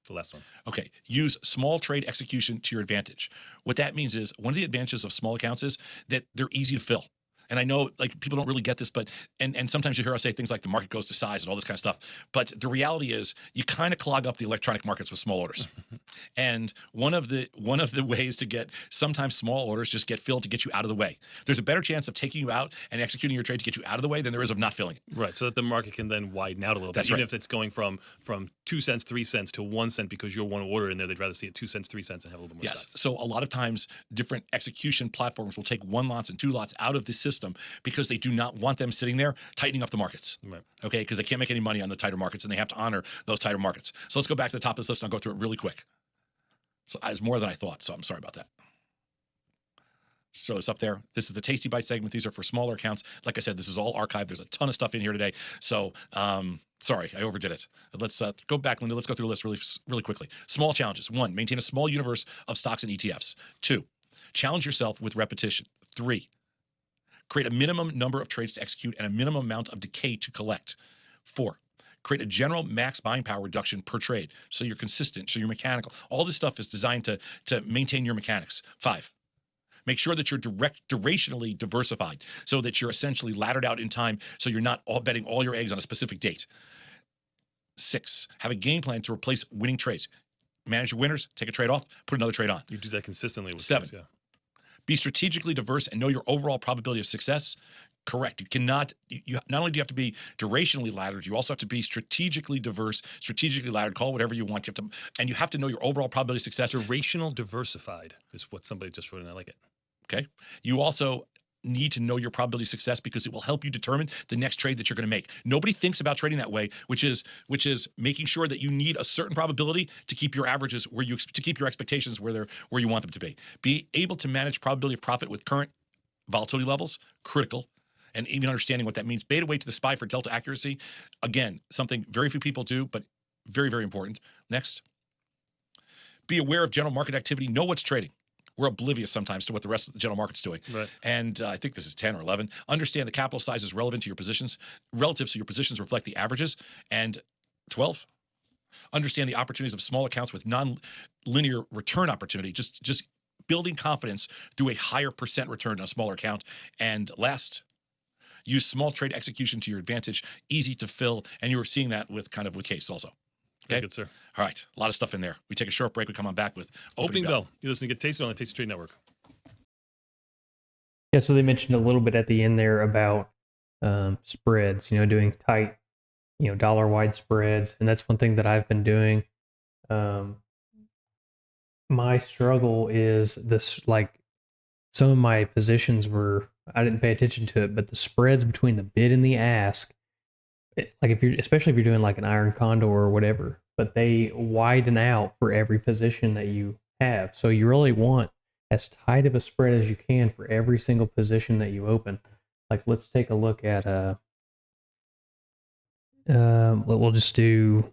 The last one. Okay. Use small trade execution to your advantage. What that means is one of the advantages of small accounts is that they're easy to fill. And I know people don't really get this, but and sometimes you hear us say things like the market goes to size and all this kind of stuff. But the reality is you kind of clog up the electronic markets with small orders. And one of the ways to get sometimes small orders just get filled to get you out of the way. There's a better chance of taking you out and executing your trade to get you out of the way than there is of not filling it. Right. So that the market can then widen out a little bit. That's Even right. if it's going from 2 cents, 3 cents to 1 cent because you're one order in there, they'd rather see it 2 cents, 3 cents and have a little bit more Yes. size. So a lot of times different execution platforms will take 1 lots and 2 lots out of the system because they do not want them sitting there tightening up the markets. Right. Okay, because they can't make any money on the tighter markets and they have to honor those tighter markets. So let's go back to the top of this list and I'll go through it really quick. So it's more than I thought, so I'm sorry about that. Throw this up there. This is the Tasty Bite segment. These are for smaller accounts. Like I said, this is all archived. There's a ton of stuff in here today. So sorry, I overdid it. Let's go back, Linda. Let's go through the list really quickly. Small challenges. 1, maintain a small universe of stocks and ETFs. 2, challenge yourself with repetition. 3, create a minimum number of trades to execute and a minimum amount of decay to collect. 4, create a general max buying power reduction per trade so you're consistent, so you're mechanical. All this stuff is designed to maintain your mechanics. 5, make sure that you're durationally diversified so that you're essentially laddered out in time so you're not all betting all your eggs on a specific date. 6, have a game plan to replace winning trades. Manage your winners, take a trade off, put another trade on. You do that consistently with 7, things, yeah. be strategically diverse and know your overall probability of success. Correct. You cannot, you not only do you have to be durationally laddered, you also have to be strategically diverse, strategically laddered, call it whatever you want. And you have to know your overall probability of success. Durational diversified is what somebody just wrote, and I like it. Okay. You also need to know your probability of success because it will help you determine the next trade that you're going to make. Nobody thinks about trading that way, which is making sure that you need a certain probability to keep your averages to keep your expectations where you want them to be. Be able to manage probability of profit with current volatility levels, critical. And even understanding what that means. Beta weight to the SPY for delta accuracy. Again, something very few people do, but very, very important. Next. Be aware of general market activity. Know what's trading. We're oblivious sometimes to what the rest of the general market's doing. Right. And I think this is 10 or 11. Understand the capital size is relevant to your positions, relative so your positions reflect the averages. And 12, understand the opportunities of small accounts with non-linear return opportunity. Just building confidence through a higher percent return on a smaller account. And last, use small trade execution to your advantage, easy to fill. And you were seeing that with Case also. Very good, sir. All right. A lot of stuff in there. We take a short break. We come on back with Opening Bell. You listen to Get Tasted on the Tasty Trade Network. Yeah, so they mentioned a little bit at the end there about spreads, doing tight, dollar-wide spreads. And that's one thing that I've been doing. My struggle is this, like, some of my positions I didn't pay attention to it, but the spreads between the bid and the ask, like especially if you're doing like an iron condor or whatever, but they widen out for every position that you have. So you really want as tight of a spread as you can for every single position that you open. Like, let's take a look at we'll just do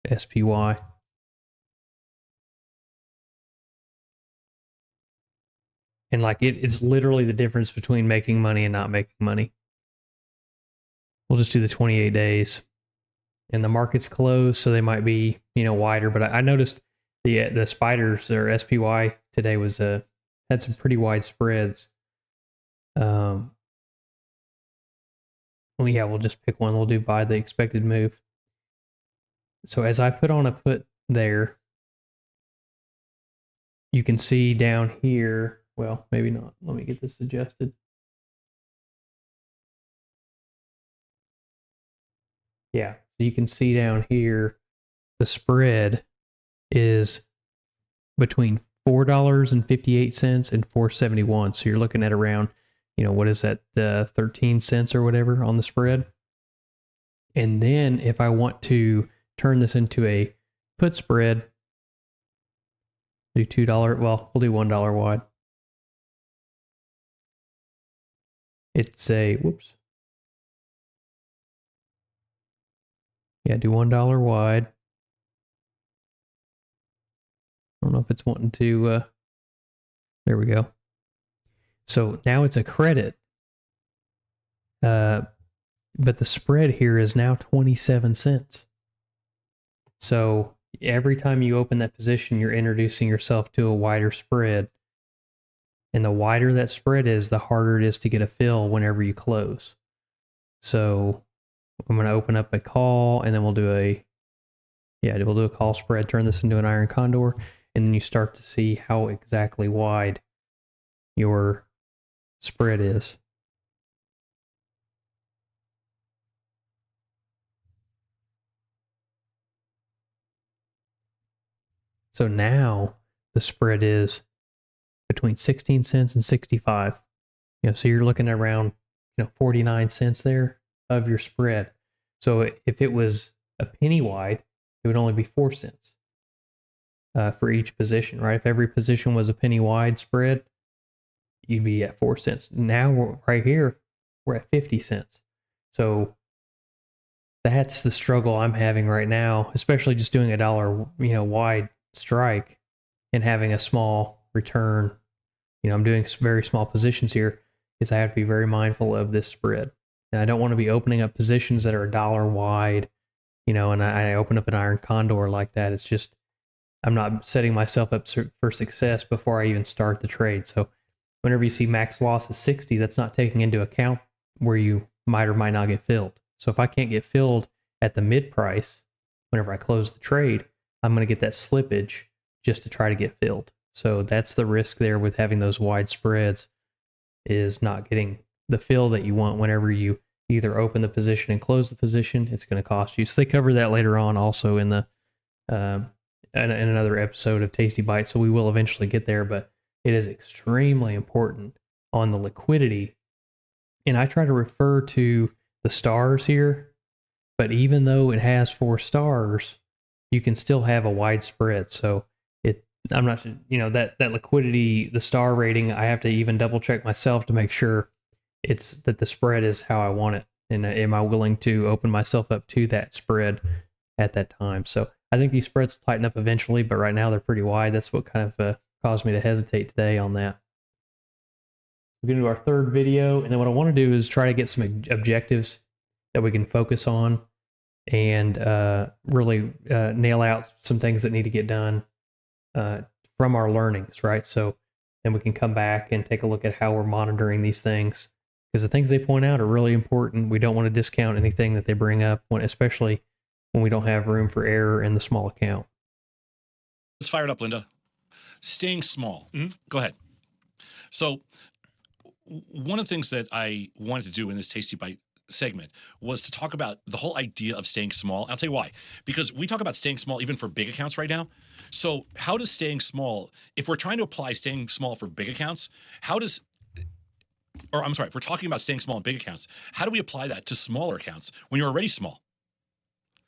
SPY. And like it's literally the difference between making money and not making money. We'll just do the 28 days. And the market's closed, so they might be, wider. But I noticed the spiders or SPY today had some pretty wide spreads. Well, yeah, we'll just pick one. We'll do buy the expected move. So as I put on a put there, you can see down here. Well, maybe not. Let me get this adjusted. Yeah, so you can see down here, the spread is between $4.58 and $4.71. So you're looking at around, what is that, 13 cents or whatever on the spread. And then if I want to turn this into a put spread, do $2. Well, we'll do $1 wide. It's whoops. Yeah, do $1 wide. I don't know if it's wanting to, there we go. So now it's a credit. But the spread here is now 27 cents. So every time you open that position, you're introducing yourself to a wider spread. And the wider that spread is, the harder it is to get a fill whenever you close. So I'm going to open up a call, and then we'll do a call spread, turn this into an iron condor, and then you start to see how exactly wide your spread is. So now the spread is between 16 cents and 65. So you're looking at around 49 cents there of your spread. So if it was a penny wide, it would only be 4 cents for each position, right? If every position was a penny wide spread, you'd be at 4 cents. Now right here, we're at 50 cents. So that's the struggle I'm having right now, especially just doing $1, wide strike and having a small return. I'm doing very small positions here, is I have to be very mindful of this spread. And I don't want to be opening up positions that are $1 wide, and I open up an iron condor like that. It's just, I'm not setting myself up for success before I even start the trade. So whenever you see max loss is 60, that's not taking into account where you might or might not get filled. So if I can't get filled at the mid price, whenever I close the trade, I'm going to get that slippage just to try to get filled. So that's the risk there with having those wide spreads, is not getting the fill that you want whenever you either open the position and close the position. It's going to cost you. So they cover that later on also in the in another episode of Tasty Bites. So we will eventually get there, but it is extremely important on the liquidity. And I try to refer to the stars here, but even though it has 4 stars, you can still have a wide spread. So I'm not, that liquidity, the star rating, I have to even double check myself to make sure that the spread is how I want it. And am I willing to open myself up to that spread at that time? So I think these spreads will tighten up eventually, but right now they're pretty wide. That's what kind of caused me to hesitate today on that. We're going to do our third video, and then what I want to do is try to get some objectives that we can focus on and really nail out some things that need to get done from our learnings, right? So then we can come back and take a look at how we're monitoring these things, because the things they point out are really important. We don't want to discount anything that they bring up, especially when we don't have room for error in the small account. Let's fire it up, Linda. Staying small. Go ahead. So one of the things that I wanted to do in this Tasty Bite segment was to talk about the whole idea of staying small. I'll tell you why. Because we talk about staying small even for big accounts right now. So how does staying small, if we're trying to apply staying small for big accounts, if we're talking about staying small in big accounts, how do we apply that to smaller accounts when you're already small?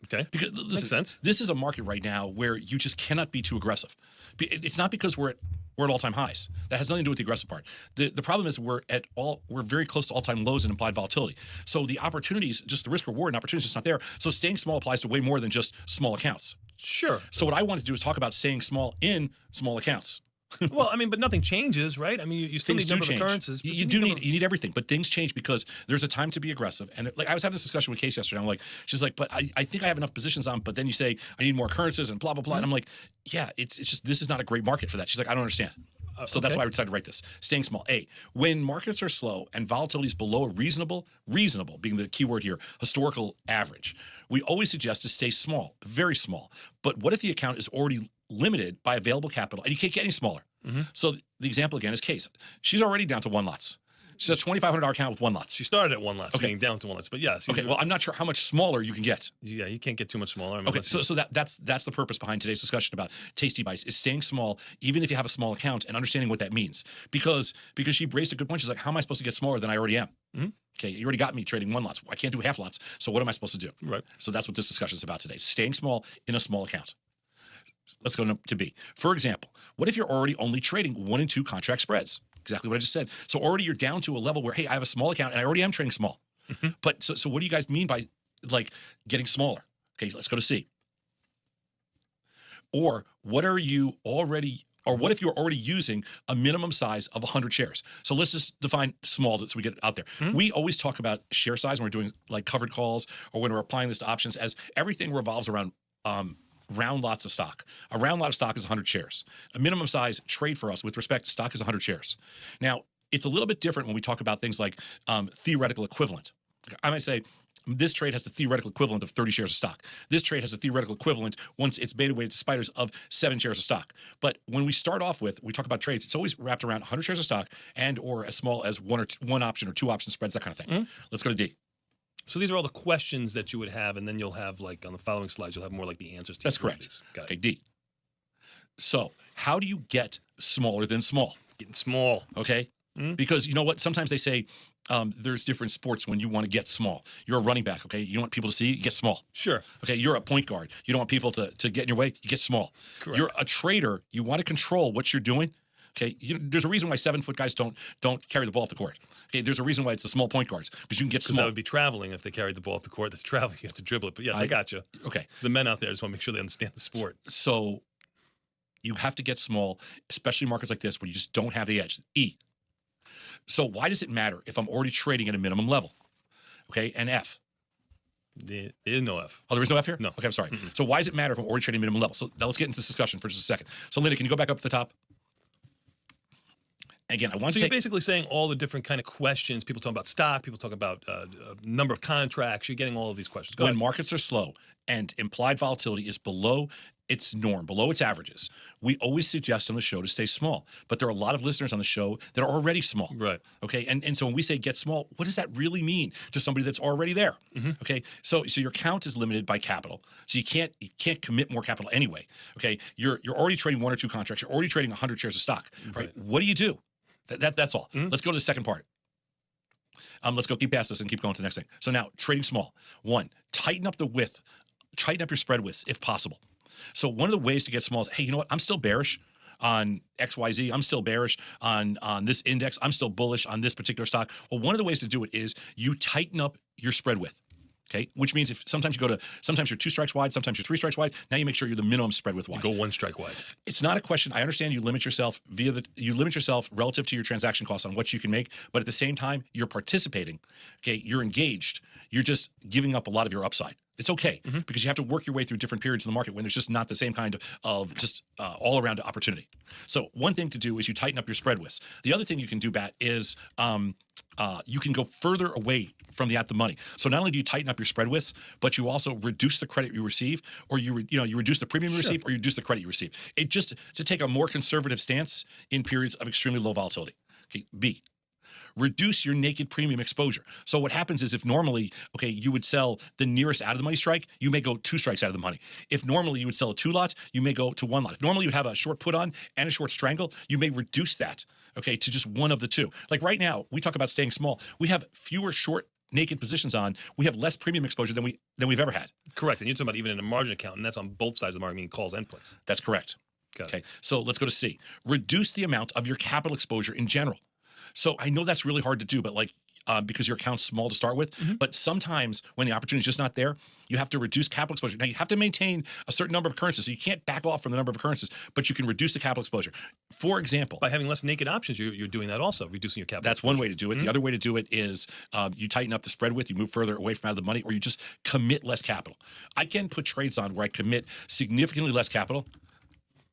Okay. Because makes sense. This is a market right now where you just cannot be too aggressive. It's not because we're at all-time highs. That has nothing to do with the aggressive part. The problem is we're very close to all-time lows in implied volatility. So the opportunities, just the risk reward and opportunities, just not there. So staying small applies to way more than just small accounts. Sure. So what I want to do is talk about staying small in small accounts. Well, I mean, but nothing changes, right? I mean, you still need number of occurrences. You need everything, but things change because there's a time to be aggressive. And like I was having this discussion with Casey yesterday. I'm like, she's like, but I think I have enough positions on, but then you say I need more occurrences and blah, blah, blah. And I'm like, yeah, it's just, this is not a great market for that. She's like, I don't understand. So that's why I decided to write this. Staying small. When markets are slow and volatility is below a reasonable being the key word here, historical average, we always suggest to stay small, very small. But what if the account is already limited by available capital and you can't get any smaller? So the example again is Case. She's already down to 1 lots. She's a $2,500 account with 1 lots. She started at 1 lots, being down to 1 lots, but yes. Okay, well, I'm not sure how much smaller you can get. Yeah, you can't get too much smaller. I mean, okay, so that's the purpose behind today's discussion about Tasty Bites, is staying small, even if you have a small account, and understanding what that means. Because she raised a good point. She's like, how am I supposed to get smaller than I already am? Okay, you already got me trading 1 lots. I can't do half lots. So what am I supposed to do? Right. So that's what this discussion is about today. Staying small in a small account. Let's go to B. For example, what if you're already only trading 1 and 2 contract spreads? Exactly what I just said. So already you're down to a level where, hey, I have a small account and I already am trading small. But so what do you guys mean by like getting smaller? Okay, let's go to C. Or what if you're already using a minimum size of 100 shares? So let's just define small so we get it out there. We always talk about share size when we're doing like covered calls or when we're applying this to options, as everything revolves around round lots of stock. A round lot of stock is 100 shares. A minimum size trade for us with respect to stock is 100 shares. Now, it's a little bit different when we talk about things like theoretical equivalent. I might say this trade has the theoretical equivalent of 30 shares of stock. This trade has a theoretical equivalent, once it's beta weighted to spiders, of 7 shares of stock. But when we start off with, we talk about trades, it's always wrapped around 100 shares of stock and or as small as one option or 2 option spreads, that kind of thing. Let's go to D. So these are all the questions that you would have, and then you'll have, like, on the following slides, you'll have more like the answers to. That's correct. Got it. Okay, D. So how do you get smaller than small? Getting small. Okay? Because you know what? Sometimes they say there's different sports when you want to get small. You're a running back, okay? You don't want people to see you, get small. Sure. Okay, you're a point guard. You don't want people to get in your way, you get small. Correct. You're a trader. You want to control what you're doing. Okay, there's a reason why 7-foot guys don't carry the ball off the court. Okay, there's a reason why it's the small point guards, because you can get small. That would be traveling if they carried the ball off the court. That's traveling. You have to dribble it. But yes, I got you. Okay. The men out there just want to make sure they understand the sport. So you have to get small, especially markets like this where you just don't have the edge. E. So why does it matter if I'm already trading at a minimum level? Okay, and F. There is no F. Oh, there is no F here? No. Okay, I'm sorry. So why does it matter if I'm already trading minimum level? So now let's get into this discussion for just a second. So Linda, can you go back up to the top? Again, you're basically saying all the different kind of questions. People talk about stock. People talk about number of contracts. You're getting all of these questions. When markets are slow and implied volatility is below its norm, below its averages, we always suggest on the show to stay small. But there are a lot of listeners on the show that are already small. Right. Okay. And so when we say get small, what does that really mean to somebody that's already there? Okay. So your count is limited by capital. So you can't commit more capital anyway. Okay. You're already trading 1 or 2 contracts. You're already trading 100 shares of stock. Right. What do you do? That's all. Let's go to the second part. Let's go keep past this and keep going to the next thing. So now trading small. One, tighten up the width, tighten up your spread widths if possible. So one of the ways to get small is, hey, you know what? I'm still bearish on XYZ. I'm still bearish on this index. I'm still bullish on this particular stock. Well, one of the ways to do it is you tighten up your spread width. Okay, which means if sometimes you're 2 strikes wide, sometimes you're 3 strikes wide. Now you make sure you're the minimum spread width wide. You go 1 strike wide. It's not a question. I understand you limit yourself relative to your transaction costs on what you can make, but at the same time, you're participating. Okay, you're engaged. You're just giving up a lot of your upside. It's okay because you have to work your way through different periods in the market when there's just not the same kind of just all around opportunity. So one thing to do is you tighten up your spread widths. The other thing you can do, Bat, is you can go further away from the at the money. So not only do you tighten up your spread widths, but you also reduce the credit you receive, or you reduce the premium you receive, or you reduce the credit you receive. It just to take a more conservative stance in periods of extremely low volatility. Okay, B. Reduce your naked premium exposure. So what happens is if normally, okay, you would sell the nearest out of the money strike, you may go 2 strikes out of the money. If normally you would sell a 2 lot, you may go to 1 lot. If normally you have a short put on and a short strangle, you may reduce that, okay, to just one of the two. Like right now, we talk about staying small. We have fewer short naked positions on. We have less premium exposure than we've ever had. Correct. And you're talking about even in a margin account, and that's on both sides of the market, meaning calls and puts. That's correct. Okay, so let's go to C. Reduce the amount of your capital exposure in general. So I know that's really hard to do, but because your account's small to start with, but sometimes when the opportunity is just not there, you have to reduce capital exposure. Now you have to maintain a certain number of occurrences, so you can't back off from the number of occurrences, but you can reduce the capital exposure. For example, by having less naked options, you're doing that also, reducing your capital. That's one way to do it. The other way to do it is you tighten up the spread width, you move further away from out of the money, or you just commit less capital. I can put trades on where I commit significantly less capital.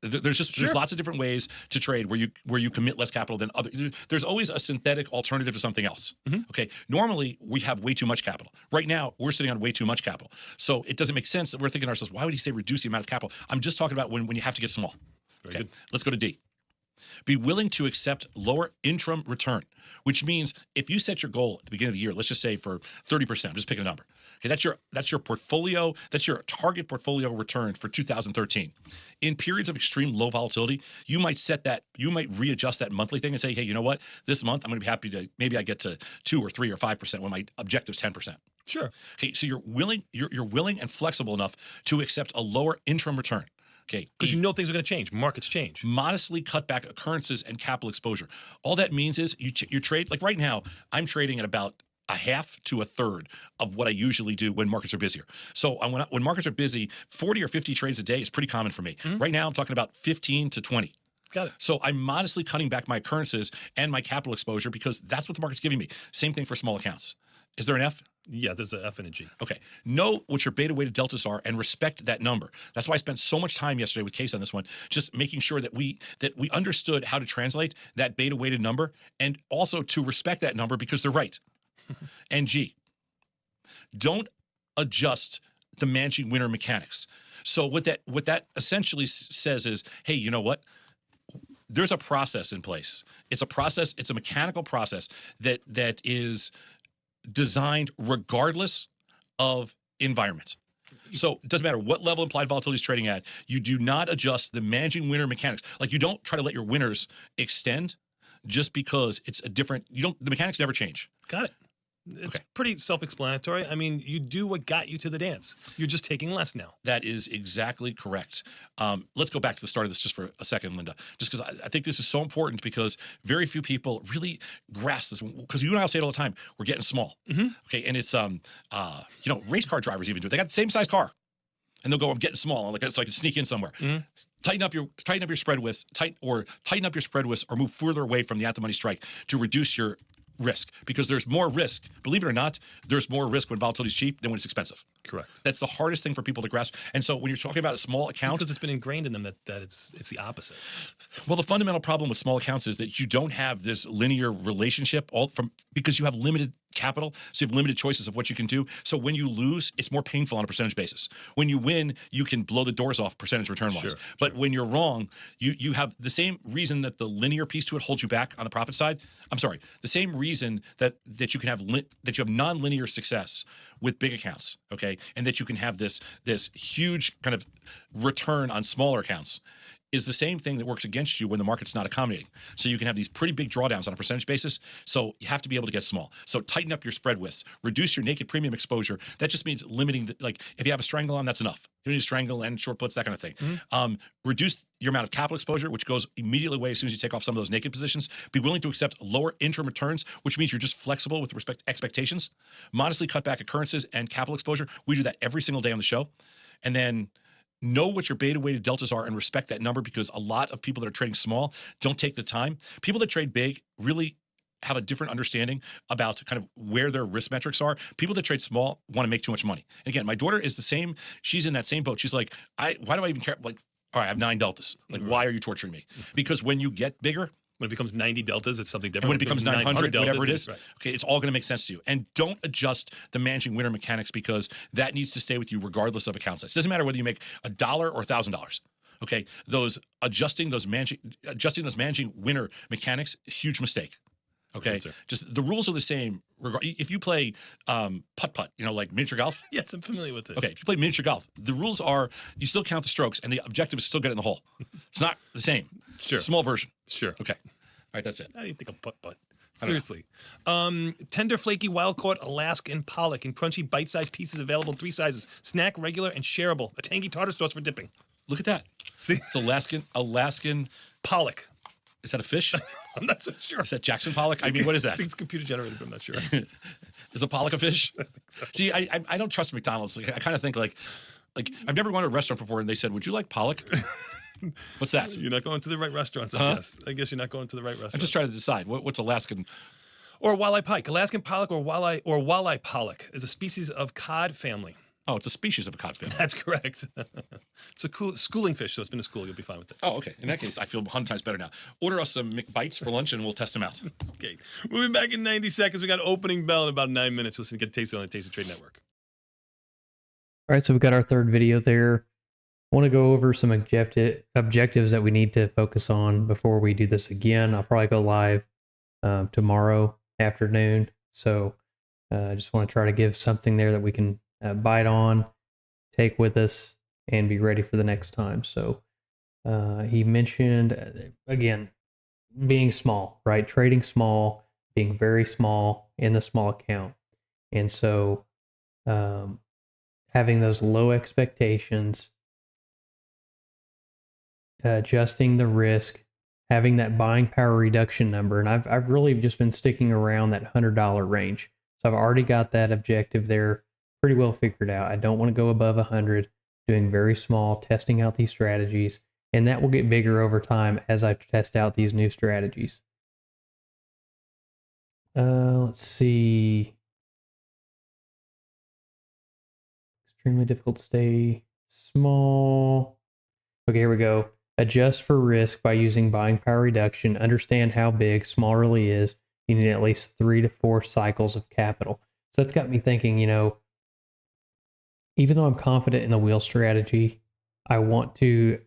There's lots of different ways to trade where you commit less capital than other. There's always a synthetic alternative to something else. Okay, normally we have way too much capital. Right now we're sitting on way too much capital, so it doesn't make sense that we're thinking to ourselves, why would he say reduce the amount of capital? I'm just talking about when you have to get small. Very good. Let's go to D. Be willing to accept lower interim return, which means if you set your goal at the beginning of the year, let's just say for 30%, just pick a number. Okay, that's your portfolio, that's your target portfolio return for 2013. In periods of extreme low volatility, you might readjust that monthly thing and say, hey, you know what? This month I'm going to be happy to maybe I get to 2 or 3 or 5% when my objective's 10%. Sure. Okay, so you're willing and flexible enough to accept a lower interim return. Okay, because you know things are going to change. Markets change. Modestly cut back occurrences and capital exposure. All that means is you trade, like right now, I'm trading at about a half to a third of what I usually do when markets are busier. So when markets are busy, 40 or 50 trades a day is pretty common for me. Right now, I'm talking about 15 to 20. Got it. So I'm modestly cutting back my occurrences and my capital exposure because that's what the market's giving me. Same thing for small accounts. Is there an F? Yeah, there's an F and a G. Okay. Know what your beta weighted deltas are and respect that number. That's why I spent so much time yesterday with Case on this one, just making sure that we understood how to translate that beta weighted number and also to respect that number because they're right. And G, don't adjust the managing winner mechanics. So what that essentially says is, hey, you know what? There's a process in place. It's a process. It's a mechanical process that is designed regardless of environment. So it doesn't matter what level implied volatility is trading at. You do not adjust the managing winner mechanics. Like you don't try to let your winners extend just because it's a different. The mechanics never change. Got it. It's pretty self-explanatory. I mean, you do what got you to the dance. You're just taking less now. That is exactly correct. Let's go back to the start of this just for a second, Linda, just because I think this is so important because very few people really grasp this. Because you and I will say it all the time. We're getting small. Okay, and it's race car drivers even do it. They got the same size car, and they'll go, I'm getting small, so I can sneak in somewhere. Tighten up your spread widths, tighten up your spread widths, or move further away from the at the money strike to reduce your risk, because there's more risk. Believe it or not, there's more risk when volatility is cheap than when it's expensive. Correct. That's the hardest thing for people to grasp. And so when you're talking about a small account, because it's been ingrained in them that it's the opposite. Well, the fundamental problem with small accounts is that you don't have this linear relationship because you have limited capital, so you have limited choices of what you can do. So when you lose, it's more painful on a percentage basis. When you win, you can blow the doors off percentage return wise. But when you're wrong, you have the same reason that the linear piece to it holds you back on the profit side. I'm sorry, the same reason that you can have that you have non-linear success with big accounts, okay, and that you can have this huge kind of return on smaller accounts is the same thing that works against you when the market's not accommodating. So you can have these pretty big drawdowns on a percentage basis. So you have to be able to get small. So tighten up your spread widths, reduce your naked premium exposure. That just means limiting, like if you have a strangle on, that's enough. You don't need to strangle and short puts, that kind of thing. Reduce your amount of capital exposure, which goes immediately away as soon as you take off some of those naked positions. Be willing to accept lower interim returns, which means you're just flexible with respect to expectations. Modestly cut back occurrences and capital exposure. We do that every single day on the show. And then know what your beta weighted deltas are and respect that number, because a lot of people that are trading small don't take the time. People that trade big really have a different understanding about kind of where their risk metrics are. People that trade small want to make too much money. And again, my daughter is the same. She's in that same boat. She's like, why do I even care? Like, all right, I have 9 deltas. Like, why are you torturing me? Because when you get bigger, when it becomes 90 deltas, it's something different. And when it becomes 900, whatever it is, right. okay, it's all going to make sense to you. And don't adjust the managing winner mechanics, because that needs to stay with you regardless of account size. It doesn't matter whether you make $1 or $1,000. Okay, adjusting those managing winner mechanics, huge mistake. Okay, just the rules are the same. If you play putt-putt, like miniature golf. Yes, I'm familiar with it. Okay, if you play miniature golf, the rules are you still count the strokes, and the objective is still get in the hole. It's not the same. Sure. Small version. Sure. Okay. All right, that's it. How do you think of putt-putt? Seriously. Tender, flaky, wild-caught Alaskan pollock in crunchy, bite-sized pieces available in 3 sizes. Snack, regular, and shareable. A tangy tartar sauce for dipping. Look at that. See? It's Alaskan pollock. Is that a fish? I'm not so sure. Is that Jackson pollock? I mean, what is that? I think it's computer generated, but I'm not sure. Is a pollock a fish? I think so. See, I don't trust McDonald's. Like, I kind of think like I've never gone to a restaurant before and they said, "Would you like pollock?" What's that? You're not going to the right restaurants, I guess. I guess you're not going to the right restaurants. I'm just trying to decide what's Alaskan. Or walleye pike. Alaskan pollock or walleye pollock is a species of cod family. Oh, it's a species of a cod family. That's correct. It's a cool schooling fish, so it's been a school. You'll be fine with it. Oh, okay. In that case, I feel 100 times better now. Order us some McBites for lunch and we'll test them out. Okay. We'll be back in 90 seconds. We got opening bell in about 9 minutes. Listen to Get Tasty on the Tasty Trade Network. All right, so we got our third video there. I want to go over some objectives that we need to focus on before we do this again. I'll probably go live tomorrow afternoon. So I just want to try to give something there that we can bite on, take with us, and be ready for the next time. So he mentioned, again, being small, right? Trading small, being very small in the small account. And so having those low expectations, adjusting the risk, having that buying power reduction number. And I've really just been sticking around that $100 range. So I've already got that objective there pretty well figured out. I don't want to go above 100, doing very small, testing out these strategies, and that will get bigger over time as I test out these new strategies. Let's see. Extremely difficult to stay small. Okay, here we go. Adjust for risk by using buying power reduction. Understand how big small really is. You need at least 3 to 4 cycles of capital. So that's got me thinking, even though I'm confident in the wheel strategy, I want to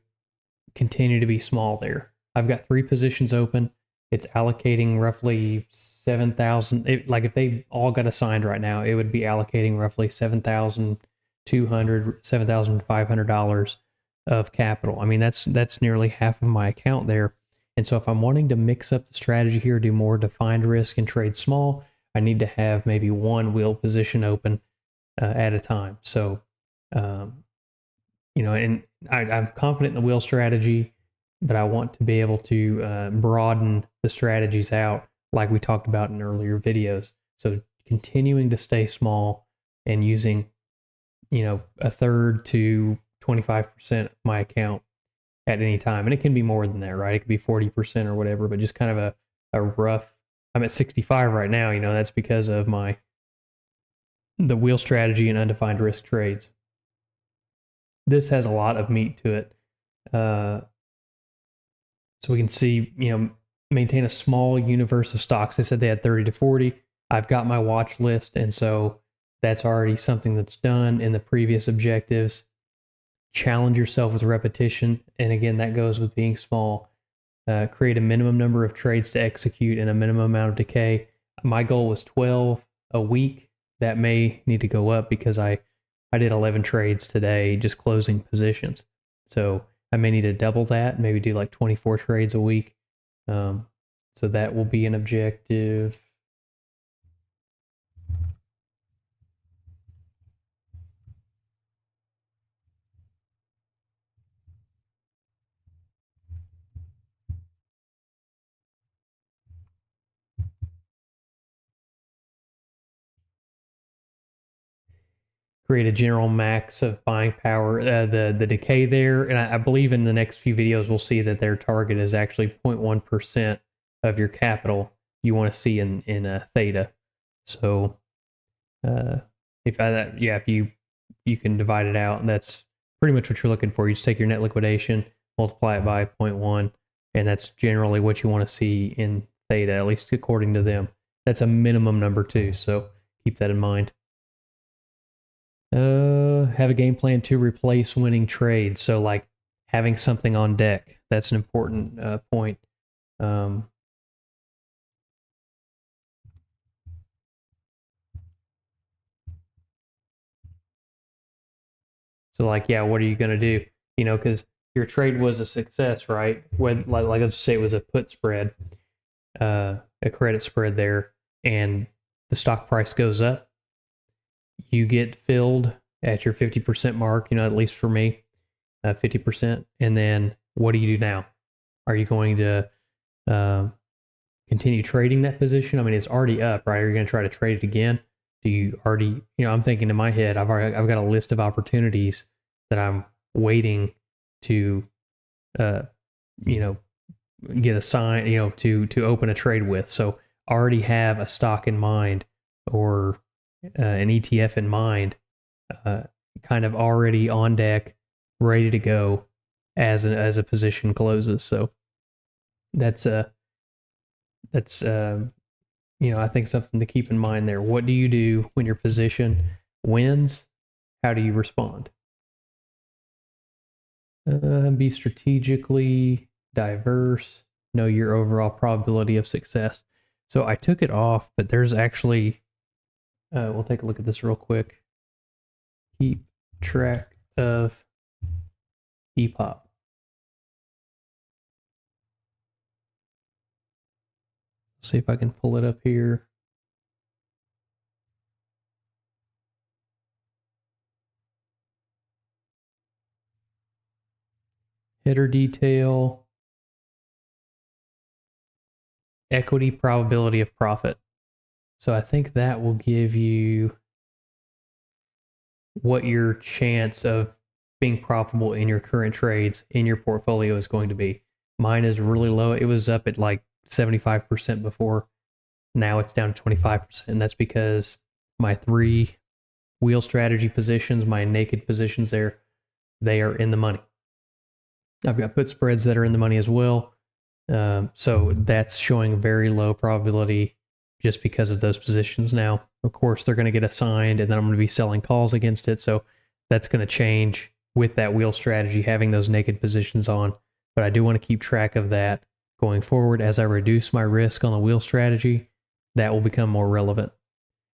continue to be small there. I've got 3 positions open. It's allocating roughly 7,000. Like if they all got assigned right now, it would be allocating roughly $7,200, $7,500 of capital. I mean, that's nearly half of my account there. And so if I'm wanting to mix up the strategy here, do more defined risk and trade small, I need to have maybe 1 wheel position open at a time. So, and I'm confident in the wheel strategy, but I want to be able to broaden the strategies out like we talked about in earlier videos. So continuing to stay small and using, a third to 25% of my account at any time. And it can be more than that, right? It could be 40% or whatever, but just kind of a rough, I'm at 65 right now, that's because of the wheel strategy and undefined risk trades. This has a lot of meat to it. So we can see, maintain a small universe of stocks. They said they had 30 to 40. I've got my watch list, and so that's already something that's done in the previous objectives. Challenge yourself with repetition. And again, that goes with being small. Create a minimum number of trades to execute and a minimum amount of decay. My goal was 12 a week. That may need to go up because I did 11 trades today, just closing positions. So I may need to double that, maybe do like 24 trades a week. So that will be an objective. Create a general max of buying power. The decay there, and I believe in the next few videos we'll see that their target is actually 0.1% of your capital you want to see in theta. So if you can divide it out, and that's pretty much what you're looking for. You just take your net liquidation, multiply it by 0.1, and that's generally what you want to see in theta, at least according to them. That's a minimum number too, so keep that in mind. Have a game plan to replace winning trades. So like having something on deck. That's an important point. So like, yeah, what are you going to do? You know, because your trade was a success, right? When, like let's say it was a put spread, a credit spread there, and the stock price goes up. You get filled at your 50% mark, you know, at least for me, 50%. And then what do you do now? Are you going to continue trading that position? I mean, it's already up, right? Are you going to try to trade it again? Do you already, you know, I'm thinking in my head, I've got a list of opportunities that I'm waiting to, you know, get a sign, you know, to open a trade with. So already have a stock in mind or an ETF in mind, kind of already on deck, ready to go as a position closes. So that's you know, I think something to keep in mind there. What do you do when your position wins? How do you respond? Be strategically diverse. Know your overall probability of success. So I took it off, but there's actually, we'll take a look at this real quick. Keep track of EPOP. See if I can pull it up here. Header detail. Equity probability of profit. So I think that will give you what your chance of being profitable in your current trades in your portfolio is going to be. Mine is really low. It was up at like 75% before. Now it's down to 25%. And that's because my 3 wheel strategy positions, my naked positions there, they are in the money. I've got put spreads that are in the money as well. So that's showing very low probability just because of those positions. Now, of course, they're going to get assigned and then I'm going to be selling calls against it. So that's going to change with that wheel strategy, having those naked positions on. But I do want to keep track of that going forward. As I reduce my risk on the wheel strategy, that will become more relevant.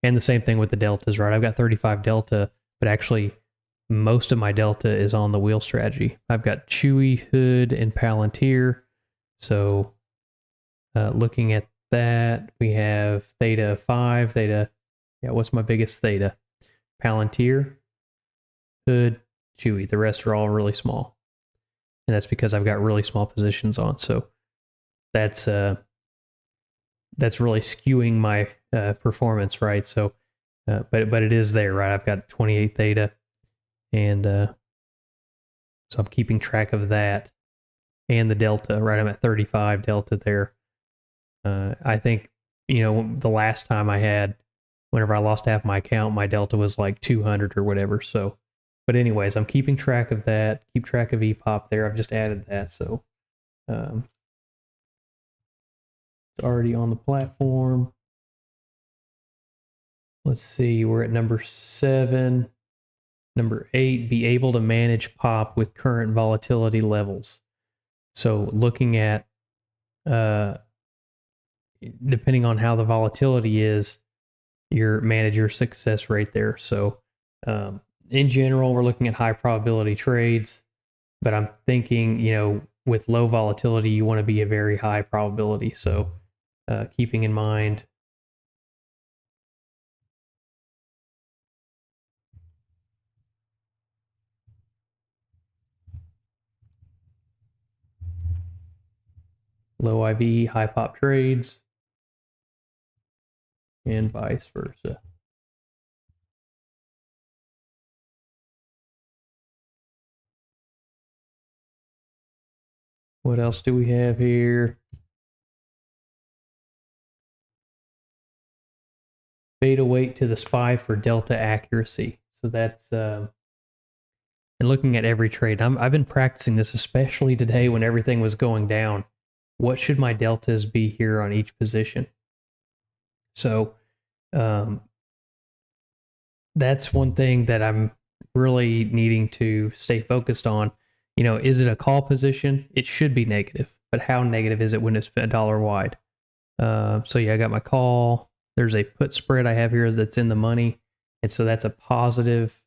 And the same thing with the deltas, right? I've got 35 delta, but actually most of my delta is on the wheel strategy. I've got Chewy, Hood, and Palantir. So looking at that, we have theta 5, theta, yeah, what's my biggest theta? Palantir, Hood, Chewy. The rest are all really small. And that's because I've got really small positions on. So that's really skewing my performance, right? So, but it is there, right? I've got 28 theta. And so I'm keeping track of that and the delta, right? I'm at 35 delta there. I think, you know, the last time I had, whenever I lost half my account, my delta was like 200 or whatever. So, but anyways, I'm keeping track of that. Keep track of EPOP there. I've just added that. So it's already on the platform. Let's see, we're at number 7. Number 8, be able to manage POP with current volatility levels. So looking at, depending on how the volatility is, manage your success rate there. So in general, we're looking at high probability trades. but I'm thinking, with low volatility, you want to be a very high probability. So keeping in mind low IV, high pop trades, and vice versa. What else do we have here? Beta weight to the SPY for delta accuracy. So that's and looking at every trade. I've been practicing this, especially today when everything was going down. What should my deltas be here on each position? So that's one thing that I'm really needing to stay focused on. Is it a call position? It should be negative, but how negative is it when it's a dollar wide? So yeah, I got my call. There's a put spread I have here that's in the money, and so that's a positive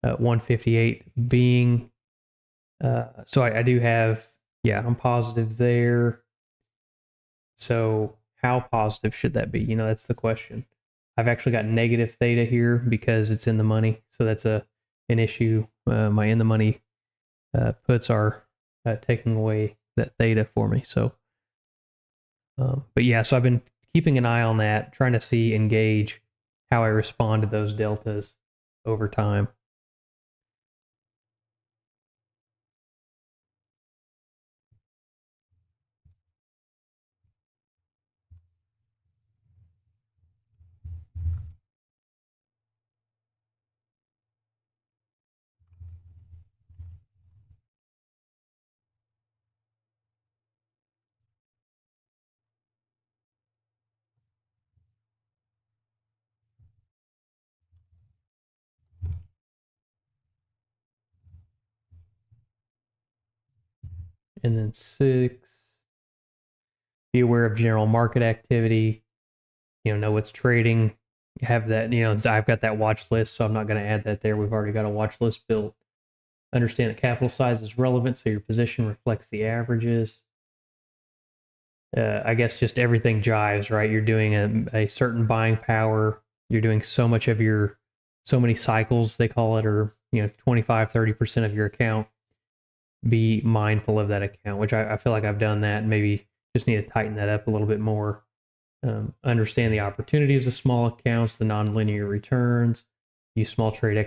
158 being. So I do have, I'm positive there. So how positive should that be? That's the question. I've actually got negative theta here because it's in the money, so that's an issue. My in the money puts are taking away that theta for me. So, but yeah, so I've been keeping an eye on that, trying to see and gauge how I respond to those deltas over time. And then 6, be aware of general market activity. Know what's trading. Have that, I've got that watch list, so I'm not going to add that there. We've already got a watch list built. Understand that capital size is relevant, so your position reflects the averages. I guess just everything jives, right? You're doing a certain buying power. You're doing so many cycles, they call it, or 25, 30% of your account. Be mindful of that account, which I feel like I've done that, and maybe just need to tighten that up a little bit more. Understand the opportunities of small accounts, the nonlinear returns. Use small trade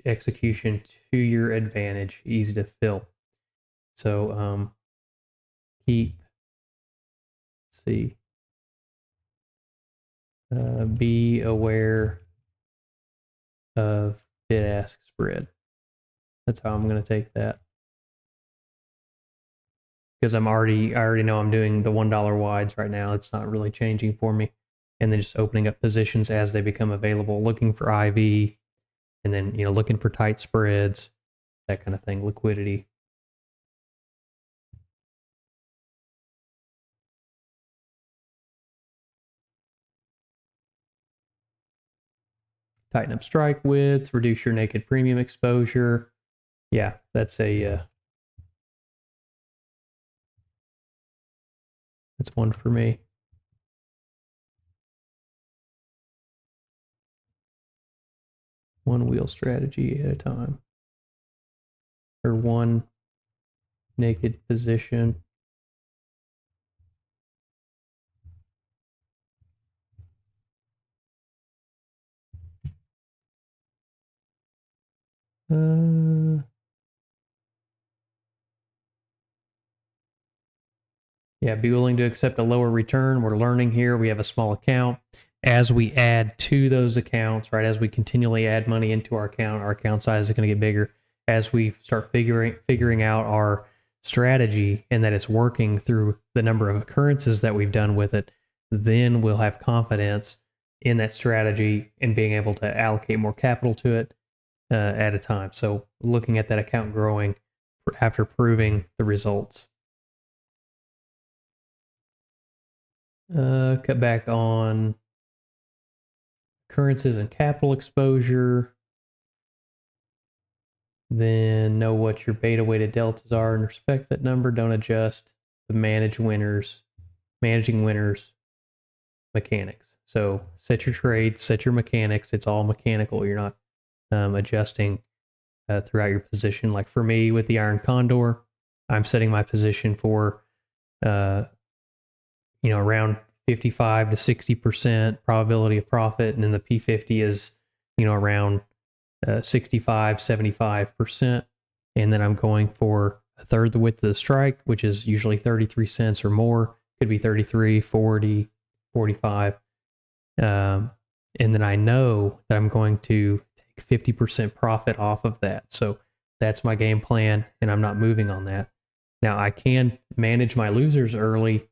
execution to your advantage. Easy to fill. So be aware of bid-ask spread. That's how I'm going to take that. Because I already know I'm doing the $1 wides right now. It's not really changing for me. And then just opening up positions as they become available, looking for IV, and then, looking for tight spreads, that kind of thing, liquidity. Tighten up strike widths, reduce your naked premium exposure. Yeah, that's that's one for me. One wheel strategy at a time. Or one naked position. Yeah, be willing to accept a lower return. We're learning here. We have a small account. As we add to those accounts, right, as we continually add money into our account size is going to get bigger. As we start figuring out our strategy and that it's working through the number of occurrences that we've done with it, then we'll have confidence in that strategy and being able to allocate more capital to it at a time. So looking at that account growing after proving the results. Cut back on occurrences and capital exposure. Then know what your beta weighted deltas are and respect that number. Don't adjust the managing winners mechanics. So set your trades, set your mechanics. It's all mechanical. You're not adjusting throughout your position. Like for me with the Iron Condor, I'm setting my position for around 55 to 60% probability of profit, and then the P50 is around 65, 75%. And then I'm going for a third the width of the strike, which is usually 33 cents or more. Could be 33, 40, 45. And then I know that I'm going to take 50% profit off of that. So that's my game plan, and I'm not moving on that. Now I can manage my losers early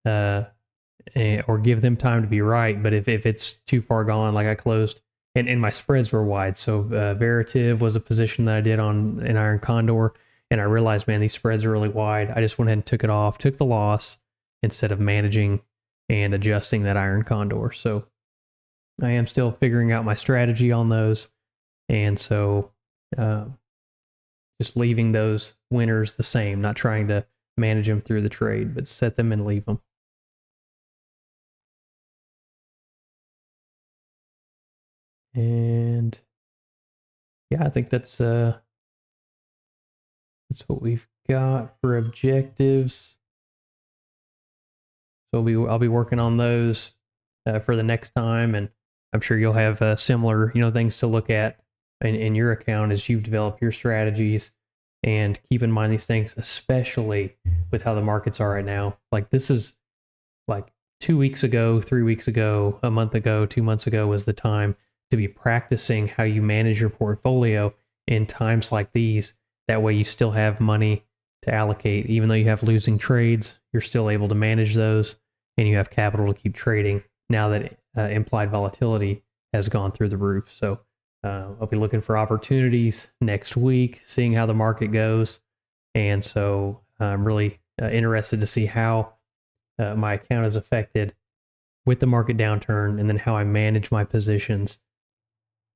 or give them time to be right. But if it's too far gone, like I closed and my spreads were wide. So Veritiv was a position that I did on an Iron Condor, and I realized, man, these spreads are really wide. I just went ahead and took it off, took the loss instead of managing and adjusting that Iron Condor. So I am still figuring out my strategy on those. And so just leaving those winners the same, not trying to manage them through the trade, but set them and leave them. And yeah, I think that's what we've got for objectives. So I'll be working on those for the next time, and I'm sure you'll have similar things to look at in your account as you develop your strategies. And keep in mind these things, especially with how the markets are right now. Like this is like 2 weeks ago, 3 weeks ago, a month ago, 2 months ago was the time to be practicing how you manage your portfolio in times like these. That way you still have money to allocate. Even though you have losing trades, you're still able to manage those, and you have capital to keep trading now that implied volatility has gone through the roof. So I'll be looking for opportunities next week, seeing how the market goes. And so I'm really interested to see how my account is affected with the market downturn, and then how I manage my positions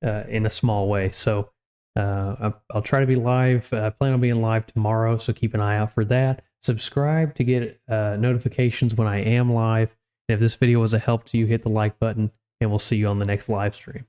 in a small way. So I'll try to be live. I plan on being live tomorrow, so keep an eye out for that. Subscribe to get notifications when I am live. And if this video was a help to you, hit the like button, and we'll see you on the next live stream.